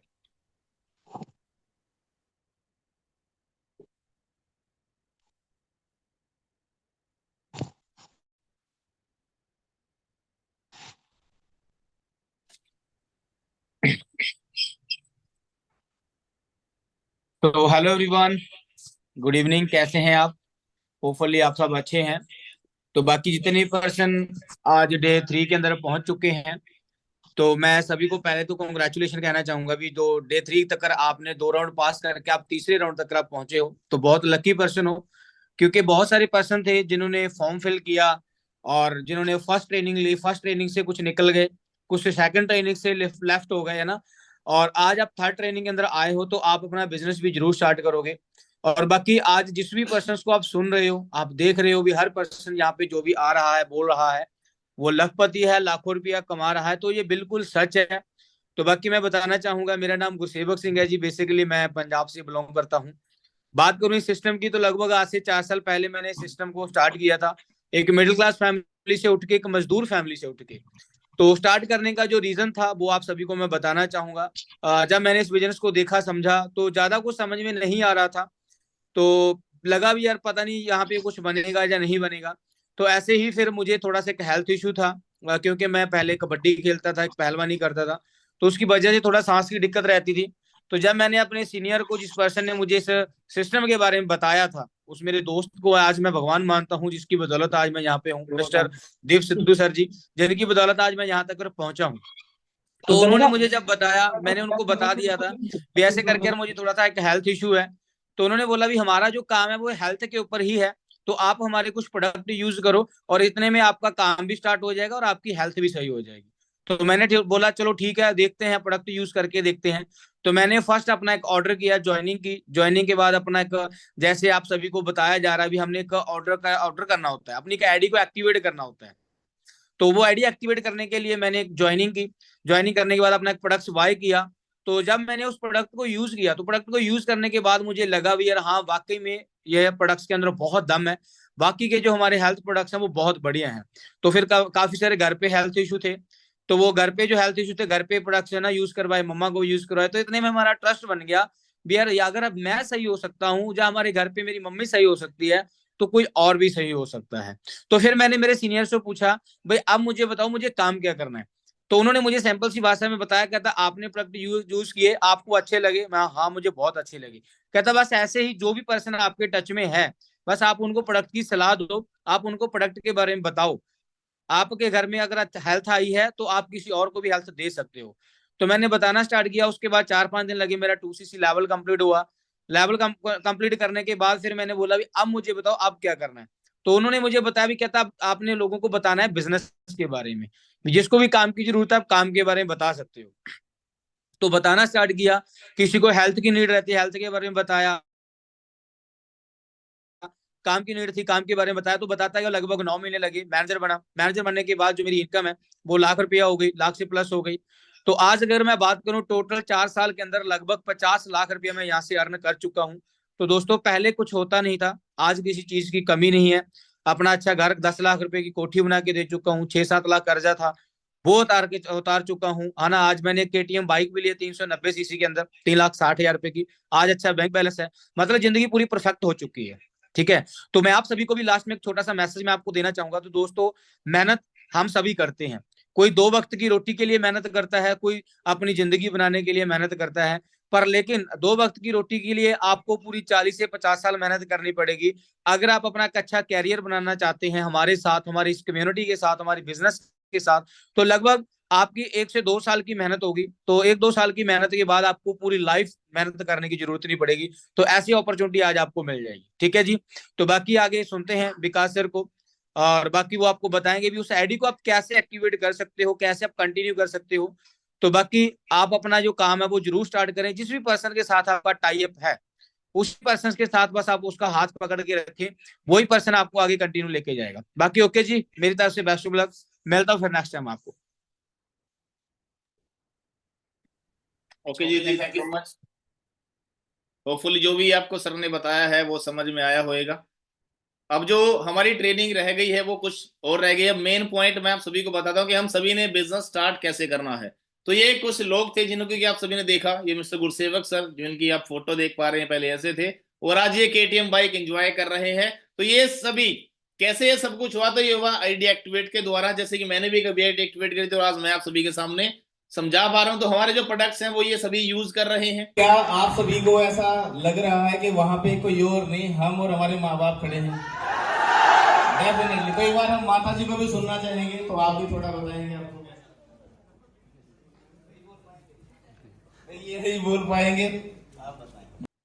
तो हेलो एवरीवन, गुड इवनिंग, कैसे हैं आप? होपफुली आप सब अच्छे हैं। तो बाकी जितने पर्सन आज डे 3 के अंदर पहुंच चुके हैं, तो मैं सभी को पहले तो कॉन्ग्रेचुलेशन कहना चाहूंगा भी। जो डे 3 तक आपने 2 राउंड पास करके आप तीसरे राउंड तक आप पहुंचे हो, तो बहुत लकी पर्सन हो। क्योंकि बहुत सारे पर्सन थे जिन्होंने फॉर्म फिल किया, और जिन्होंने फर्स्ट ट्रेनिंग ली, फर्स्ट ट्रेनिंग से कुछ निकल गए, कुछ सेकंड ट्रेनिंग से लेफ्ट हो गए, है ना। और आज आप थर्ड ट्रेनिंग के अंदर आए हो, तो आप अपना बिजनेस भी जरूर स्टार्ट करोगे। और बाकी आज जिस भी पर्सन को आप सुन रहे हो, आप देख रहे हो भी, हर पर्सन यहाँ पे जो भी आ रहा है बोल रहा है वो लखपति है, लाखों रुपया कमा रहा है, तो ये बिल्कुल सच है। तो बाकी मैं बताना चाहूंगा, मेरा नाम गुरसेवक सिंह है जी। बेसिकली मैं पंजाब से बिलोंग करता हूँ। बात करूं इस सिस्टम की, तो लगभग आज से 4 साल पहले मैंने इस सिस्टम को स्टार्ट किया था, एक मिडिल क्लास फैमिली से उठ के, एक मजदूर फैमिली से उठ के। तो स्टार्ट करने का जो रीजन था वो आप सभी को मैं बताना चाहूंगा। जब मैंने इस बिजनेस को देखा समझा, तो ज्यादा कुछ समझ में नहीं आ रहा था। तो लगा भी यार पता नहीं यहाँ पे कुछ बनेगा या नहीं बनेगा। तो ऐसे ही फिर मुझे थोड़ा सा एक हेल्थ इशू था, क्योंकि मैं पहले कबड्डी खेलता था, एक पहलवानी करता था, तो उसकी वजह से थोड़ा सांस की दिक्कत रहती थी। तो जब मैंने अपने सीनियर को, जिस पर्सन ने मुझे इस सिस्टम के बारे में बताया था, उस मेरे दोस्त को आज मैं भगवान मानता हूँ, जिसकी बदौलत आज मैं यहाँ पे हूँ, मिस्टर दीप सिद्धू सर जी, जिनकी बदौलत आज मैं यहाँ तक पहुंचा हूँ। तो उन्होंने मुझे जब बताया, मैंने उनको बता दिया था भी ऐसे करके यार मुझे थोड़ा सा एक हेल्थ इशू है। तो उन्होंने बोला भी हमारा जो काम है वो हेल्थ के ऊपर ही है, तो आप हमारे कुछ प्रोडक्ट यूज करो, और इतने में आपका काम भी स्टार्ट हो जाएगा और आपकी हेल्थ भी सही हो जाएगी। तो मैंने बोला चलो ठीक है, देखते हैं, प्रोडक्ट यूज करके देखते हैं। तो मैंने फर्स्ट अपना एक ऑर्डर किया, ज्वाइनिंग की। ज्वाइनिंग के बाद अपना एक, जैसे आप सभी को बताया जा रहा है, भी हमने एक ऑर्डर करना होता है, अपनी एक आईडी को एक्टिवेट करना होता है। तो वो आईडी एक्टिवेट करने के लिए मैंने एक ज्वाइनिंग की। ज्वाइनिंग करने के बाद अपना एक प्रोडक्ट बाय किया। तो जब मैंने उस प्रोडक्ट को यूज किया, तो प्रोडक्ट को यूज करने के बाद मुझे लगा भी यार हाँ वाकई में ये प्रोडक्ट्स के अंदर बहुत दम है, बाकी के जो हमारे हेल्थ प्रोडक्ट्स हैं वो बहुत बढ़िया हैं। तो फिर काफी सारे घर पे हेल्थ इशू थे, तो वो घर पे जो हेल्थ इशू थे, घर पे प्रोडक्ट्स है ना यूज करवाए, मम्मा को यूज करवाए, तो इतने में हमारा ट्रस्ट बन गया भी यार अगर अब मैं सही हो सकता हूँ, या हमारे घर पे मेरी मम्मी सही हो सकती है, तो कोई और भी सही हो सकता है। तो फिर मैंने मेरे सीनियर से पूछा, भाई अब मुझे बताओ मुझे काम क्या करना है। तो उन्होंने मुझे सैंपल सी भाषा में बताया, कहता आपने प्रोडक्ट यूज किए, आपको अच्छे लगे। मैं हाँ मुझे बहुत अच्छे लगे। कहता बस ऐसे ही जो भी पर्सन आपके टच में है, बस आप उनको प्रोडक्ट की सलाह दो, आप उनको प्रोडक्ट के बारे में बताओ। आपके घर में अगर हेल्थ आई है तो आप किसी और को भी हेल्थ दे सकते हो। तो मैंने बताना स्टार्ट किया। उसके बाद 4-5 दिन लगे, मेरा 2cc लेवल कंप्लीट हुआ। लेवल कंप्लीट करने के बाद फिर मैंने बोला भी अब मुझे बताओ अब क्या करना है। तो उन्होंने मुझे बताया भी, कहता आपने लोगों को बताना है बिजनेस के बारे में, जिसको भी काम की जरूरत है आप काम के बारे में बता सकते हो। तो बताना स्टार्ट किया। किसी को हेल्थ की नीड रहती है, हेल्थ के बारे में बताया। काम की नीड थी, काम के बारे में बताया। तो बताता है लगभग 9 महीने लगे, मैनेजर बना। मैनेजर बनने के बाद जो मेरी इनकम है वो लाख रुपया हो गई, लाख से प्लस हो गई। तो आज अगर मैं बात करूं, टोटल 4 साल के अंदर लगभग 50 लाख रुपया मैं यहाँ से अर्न कर चुका हूँ। तो दोस्तों पहले कुछ होता नहीं था, आज किसी चीज की कमी नहीं है। अपना अच्छा घर, 10 लाख रुपए की कोठी बना के दे चुका हूँ। 6-7 लाख कर्जा था, वो उतार चुका हूँ। है ना, आज मैंने KTM बाइक भी ली है 390cc के अंदर, 3,60,000 रुपए की। आज अच्छा बैंक बैलेंस है। मतलब जिंदगी पूरी परफेक्ट हो चुकी है। ठीक है। तो मैं आप सभी को भी लास्ट में एक छोटा सा मैसेज मैं आपको देना चाहूंगा। तो दोस्तों मेहनत हम सभी करते हैं। कोई 2 वक्त की रोटी के लिए मेहनत करता है, कोई अपनी जिंदगी बनाने के लिए मेहनत करता है। पर लेकिन 2 वक्त की रोटी के लिए आपको पूरी 40 से 50 साल मेहनत करनी पड़ेगी। अगर आप अपना एक अच्छा कैरियर बनाना चाहते हैं हमारे साथ, हमारी इस कम्युनिटी के साथ, हमारी बिजनेस के साथ, तो लगभग आपकी 1 से 2 साल की मेहनत होगी। तो 1-2 साल की मेहनत के बाद आपको पूरी लाइफ मेहनत करने की जरूरत नहीं पड़ेगी। तो ऐसी अपॉर्चुनिटी आज आपको मिल जाएगी। ठीक है जी। तो बाकी आगे सुनते हैं विकास सर को, और बाकी वो आपको बताएंगे भी उस आईडी को आप कैसे एक्टिवेट कर सकते हो, कैसे आप कंटिन्यू कर सकते हो। तो बाकी आप अपना जो काम है वो जरूर स्टार्ट करें। जिस भी पर्सन के साथ आपका टाई अप है, उस पर्सन के साथ बस आप उसका हाथ पकड़ के रखें, वही पर्सन आपको आगे कंटिन्यू लेके जाएगा। बाकी ओके जी, मेरी तरफ से बेस्ट ऑफ लक। मिलता हूँ फिर नेक्स्ट टाइम आपको। ओके जी, thank you so much. Hopefully जो भी आपको सर ने बताया है वो समझ में आया होगा। अब जो हमारी ट्रेनिंग रह गई है वो कुछ और रह गई है। मेन पॉइंट मैं आप सभी को बताता हूँ कि हम सभी ने बिजनेस स्टार्ट कैसे करना है। तो ये कुछ लोग थे जिनको कि आप सभी ने देखा, ये मिस्टर गुरसेवक सर जिनकी आप फोटो देख पा रहे हैं, पहले ऐसे थे, और आज ये KTM बाइक एंजॉय कर रहे हैं। तो ये सभी कैसे ये सब कुछ हुआ? तो ये हुआ आईडी एक्टिवेट के द्वारा। जैसे कि मैंने भी कभी आईडी एक्टिवेट करी थी और आज मैं आप सभी के सामने समझा पा रहा हूं। तो हमारे जो प्रोडक्ट्स हैं वो ये सभी यूज कर रहे हैं। क्या आप सभी को ऐसा लग रहा है कि वहां पे कोई और नहीं, हम और हमारे माँ बाप खड़े हैं? डेफिनेटली। कई बार हम माता जी को भी सुनना चाहेंगे, तो आप भी थोड़ा बताएंगे आपको ये नहीं बोल पाएंगे।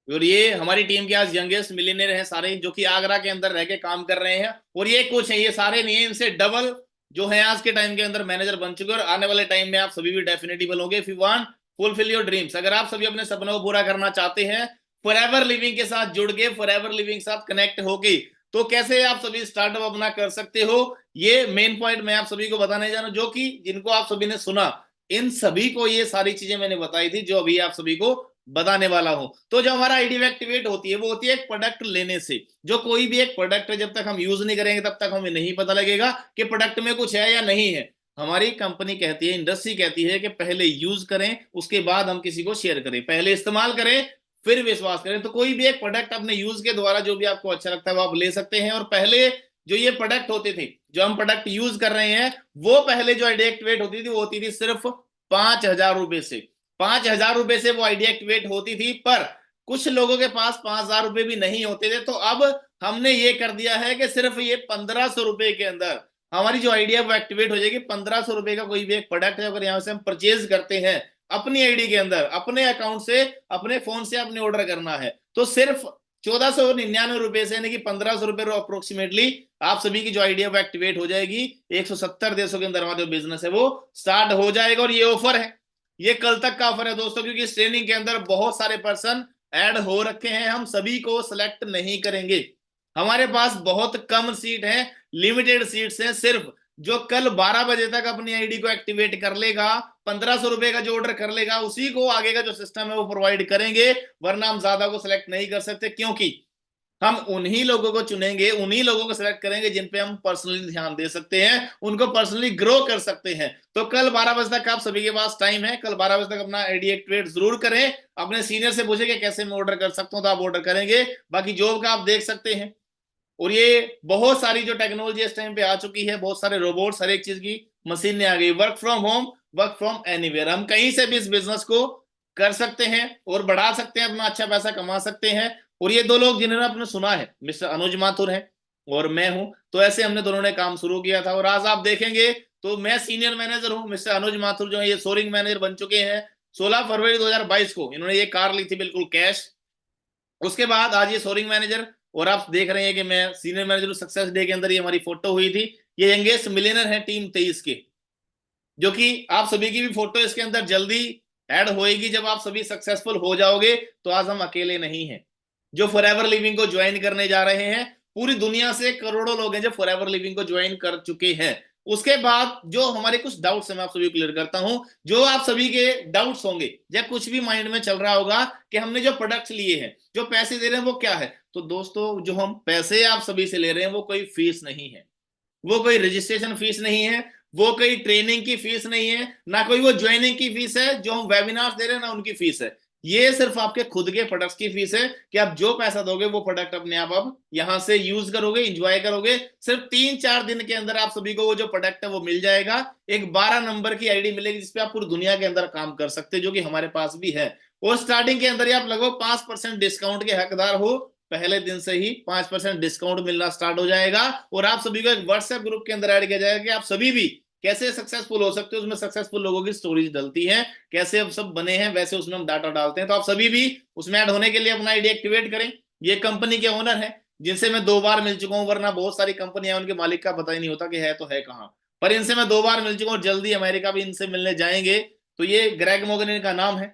और ये हमारी टीम के आज यंगेस्ट मिलियनेयर हैं सारे, जो कि आगरा के अंदर रह के काम कर रहे हैं। और ये कुछ है, ये सारे नहीं है, इनसे डबल जो है आज के टाइम के अंदर मैनेजर बन चुके हैं। और आने वाले टाइम में आप सभी भी डेफिनेटली बनोगे। If you want fulfil your dreams, अगर आप सभी अपने सपनों को पूरा करना चाहते हैं, फॉरएवर लिविंग के साथ जुड़ के, फॉरएवर लिविंग के साथ कनेक्ट होके, तो कैसे आप सभी स्टार्टअप अपना कर सकते हो, ये मेन पॉइंट मैं आप सभी को बताने जा रहा हूं। जो कि जिनको आप सभी ने सुना, इन सभी को ये सारी चीजें मैंने बताई थी जो अभी आप सभी को बताने वाला हूं। तो जो हमारा आईडी एक्टिवेट होती है वो होती है एक प्रोडक्ट लेने से। जो कोई भी एक प्रोडक्ट जब तक हम यूज नहीं करेंगे तब तक हमें नहीं पता लगेगा कि प्रोडक्ट में कुछ है या नहीं है। हमारी कंपनी कहती है, इंडस्ट्री कहती है कि पहले यूज करें, उसके बाद हम किसी को शेयर करें। पहले इस्तेमाल करें फिर विश्वास करें। तो कोई भी एक प्रोडक्ट अपने यूज के द्वारा जो भी आपको अच्छा लगता है वो आप ले सकते हैं। और पहले जो ये प्रोडक्ट होते थे, जो हम प्रोडक्ट यूज कर रहे हैं, वो पहले जो आईडी एक्टिवेट होती थी वो होती थी सिर्फ 5,000 रुपए से। 5,000 रुपए से वो आईडी एक्टिवेट होती थी। पर कुछ लोगों के पास 5,000 रुपए भी नहीं होते थे। तो अब हमने ये कर दिया है कि सिर्फ ये 1,500 रुपए के अंदर हमारी जो आईडी है वो एक्टिवेट हो जाएगी। 1,500 रुपए का कोई भी एक प्रोडक्ट है, अगर यहाँ से हम परचेज करते हैं अपनी आईडी के अंदर, अपने अकाउंट से, अपने फोन से आपने ऑर्डर करना है, तो सिर्फ 1,499 रुपए से, यानी कि 1,500 रुपए अप्रोक्सीमेटली आप सभी की जो आईडी है वो एक्टिवेट हो जाएगी। 170 देशों के अंदर हमारा जो बिजनेस है वो स्टार्ट हो जाएगा। और ये ऑफर है, ये कल तक का ऑफर है दोस्तों, क्योंकि इस ट्रेनिंग के अंदर बहुत सारे पर्सन ऐड हो रखे हैं। हम सभी को सिलेक्ट नहीं करेंगे, हमारे पास बहुत कम सीट है, लिमिटेड सीट्स हैं। सिर्फ जो कल 12 बजे तक अपनी आईडी को एक्टिवेट कर लेगा, 1,500 रुपए का जो ऑर्डर कर लेगा, उसी को आगे का जो सिस्टम है वो प्रोवाइड करेंगे। वरना हम ज्यादा को सिलेक्ट नहीं कर सकते, क्योंकि हम उन्हीं लोगों को चुनेंगे, उन्हीं लोगों को सिलेक्ट करेंगे जिन पे हम पर्सनली ध्यान दे सकते हैं, उनको पर्सनली ग्रो कर सकते हैं। तो कल 12 बजे तक आप सभी के पास टाइम है, कल 12 बजे तक अपना आईडी एक्टिवेट जरूर करें। अपने सीनियर से पूछे कि कैसे मैं ऑर्डर कर सकता हूं, तो आप ऑर्डर करेंगे। बाकी जॉब का आप देख सकते हैं, और ये बहुत सारी जो टेक्नोलॉजी इस टाइम पे आ चुकी है, बहुत सारे रोबोट्स, हर एक चीज की मशीनें आ गई। Work from home, work from anywhere, हम कहीं से भी इस बिजनेस को कर सकते हैं और बढ़ा सकते हैं, अपना अच्छा पैसा कमा सकते हैं। और ये दो लोग जिन्होंने आपने सुना है, मिस्टर अनुज माथुर है और मैं हूं, तो ऐसे हमने दोनों ने काम शुरू किया था। और आज आप देखेंगे तो मैं सीनियर मैनेजर हूं, मिस्टर अनुज माथुर जो है ये सोरिंग मैनेजर बन चुके हैं। 16 फरवरी 2022 को इन्होंने ये कार ली थी बिल्कुल कैश, उसके बाद आज ये सोरिंग मैनेजर। और आप देख रहे हैं कि मैं सीनियर मैनेजर सक्सेस डे के अंदर ये हमारी फोटो हुई थी। ये यंगेस्ट मिलियनर है टीम 23 के, जो कि आप सभी की भी फोटो इसके अंदर जल्दी ऐड होएगी जब आप सभी सक्सेसफुल हो जाओगे। तो आज हम अकेले नहीं हैं जो फॉरएवर लिविंग को ज्वाइन करने जा रहे हैं, पूरी दुनिया से करोड़ों लोग हैं जो फॉरएवर लिविंग को ज्वाइन कर चुके हैं। उसके बाद जो हमारे कुछ डाउट्स हैं मैं आप सभी क्लियर करता हूं, जो आप सभी के डाउट्स होंगे या कुछ भी माइंड में चल रहा होगा कि हमने जो प्रोडक्ट्स लिए हैं, जो पैसे दे रहे हैं वो क्या है। तो दोस्तों जो हम पैसे आप सभी से ले रहे हैं वो कोई फीस नहीं है, वो कोई रजिस्ट्रेशन फीस नहीं है, वो कोई ट्रेनिंग की फीस नहीं है, ना कोई वो ज्वाइनिंग की फीस है जो हम वेबिनार्स दे रहे हैं ना उनकी फीस है। ये सिर्फ आपके खुद के प्रोडक्ट्स की फीस है कि आप जो पैसा दोगे वो प्रोडक्ट अपने आप अब यहां से यूज करोगे, इंजॉय करोगे। सिर्फ 3-4 दिन के अंदर आप सभी को वो जो प्रोडक्ट है वो मिल जाएगा। एक 12 नंबर की आईडी मिलेगी जिसपे आप पूरी दुनिया के अंदर काम कर सकते हैं, जो कि हमारे पास भी है। और स्टार्टिंग के अंदर ही आप लगभग 5% डिस्काउंट के हकदार हो, पहले दिन से ही 5% डिस्काउंट मिलना स्टार्ट हो जाएगा। और आप सभी को एक व्हाट्सएप ग्रुप के अंदर ऐड किया जाएगा कि आप सभी भी कैसे सक्सेसफुल हो सकते हो। उसमें सक्सेसफुल लोगों की स्टोरीज डलती हैं, कैसे अब सब बने हैं वैसे उसमें हम डाटा डालते हैं। तो आप सभी भी उसमें ऐड होने के लिए अपना आईडी एक्टिवेट करें। ये कंपनी के ओनर है जिनसे मैं 2 बार मिल चुका हूं, वरना बहुत सारी कंपनियां उनके मालिक का पता ही नहीं होता कि है तो है कहाँ। पर इनसे मैं 2 बार मिल चुका हूं, जल्दी अमेरिका भी इनसे मिलने जाएंगे। तो ये ग्रेग मोगन इनका नाम है।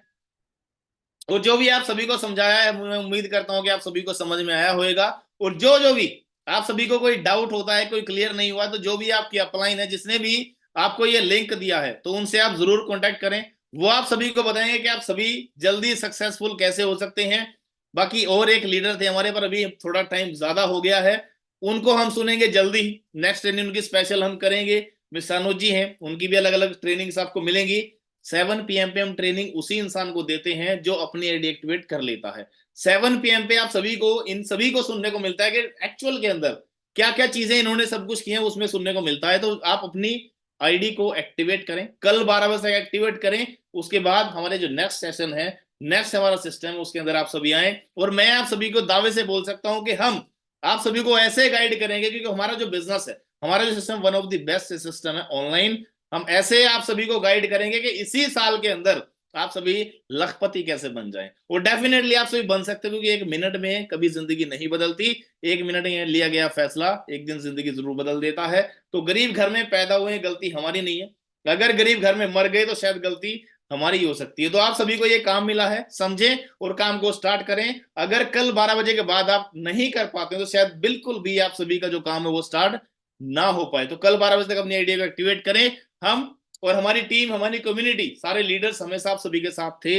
और जो भी आप सभी को समझाया है मैं उम्मीद करता हूं कि आप सभी को समझ में आया होगा। और जो भी आप सभी को कोई डाउट होता है, कोई क्लियर नहीं हुआ, तो जो भी आपकी अपलाइन है जिसने भी आपको ये लिंक दिया है तो उनसे आप जरूर कांटेक्ट करें। वो आप सभी को बताएंगे कि आप सभी जल्दी सक्सेसफुल कैसे हो सकते हैं। बाकी और एक लीडर थे हमारे पर, अभी थोड़ा टाइम ज्यादा हो गया है, उनको हम सुनेंगे जल्दी। नेक्स्ट ट्रेनिंग उनकी स्पेशल हम करेंगे। मिस अनुज जी हैं, उनकी भी अलग अलग ट्रेनिंग्स आपको मिलेंगी। 7 PM पे हम ट्रेनिंग उसी इंसान को देते हैं जो अपनी आईडी एक्टिवेट कर लेता है। 7 PM पे आप सभी को, इन सभी को सुनने को मिलता है कि एक्चुअल के अंदर क्या क्या चीजें इन्होंने सब कुछ की है, उसमें सुनने को मिलता है। तो आप अपनी आईडी को एक्टिवेट करें, कल 12 बजे तक एक्टिवेट करें। उसके बाद हमारे जो नेक्स्ट सेशन है, नेक्स्ट हमारा सिस्टम है, उसके अंदर आप सभी आए। और मैं आप सभी को दावे से बोल सकता हूं कि हम आप सभी को ऐसे गाइड करेंगे, क्योंकि हमारा जो बिजनेस है, हमारा जो system one of the best system है ऑनलाइन। हम ऐसे आप सभी को गाइड करेंगे कि इसी साल के अंदर आप सभी लखपति कैसे बन जाएं। और डेफिनेटली आप सभी बन सकते हो, क्योंकि 1 मिनट में कभी जिंदगी नहीं बदलती। 1 मिनट में लिया गया फैसला एक दिन जिंदगी जरूर बदल देता है। तो गरीब घर में पैदा हुए, गलती हमारी नहीं है। अगर गरीब घर में मर गए तो शायद गलती हमारी हो सकती है। तो आप सभी को ये काम मिला है, समझें और काम को स्टार्ट करें। अगर कल 12 बजे के बाद आप नहीं कर पाते तो शायद बिल्कुल भी आप सभी का जो काम है वो स्टार्ट ना हो पाए। तो कल 12 बजे तक अपनी आइडिया को एक्टिवेट करें। हम और हमारी टीम, हमारी कम्युनिटी, सारे लीडर्स हमेशा आप सभी के साथ थे,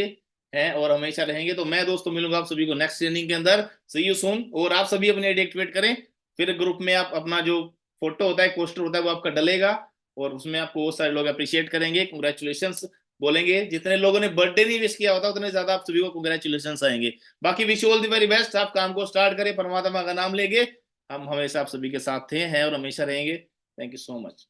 हैं और हमेशा रहेंगे। तो मैं दोस्तों मिलूंगा आप सभी को नेक्स्ट ट्रेनिंग के अंदर। सी यू सून। और आप सभी अपनी आइडिया एक्टिवेट करें। फिर ग्रुप में आप अपना जो फोटो होता है, पोस्टर होता है, वो आपका डलेगा और उसमें आपको बहुत सारे लोग अप्रिशिएट करेंगे, कंग्रेचुलेशंस बोलेंगे। जितने लोगों ने बर्थडे नहीं विश किया होता उतने ज्यादा आप सभी को कंग्रेचुलेशंस आएंगे। बाकी wish all the very best. आप काम को स्टार्ट करें, परमात्मा का नाम लेंगे। हम हमेशा आप सभी के साथ थे, हैं और हमेशा रहेंगे। Thank you so much.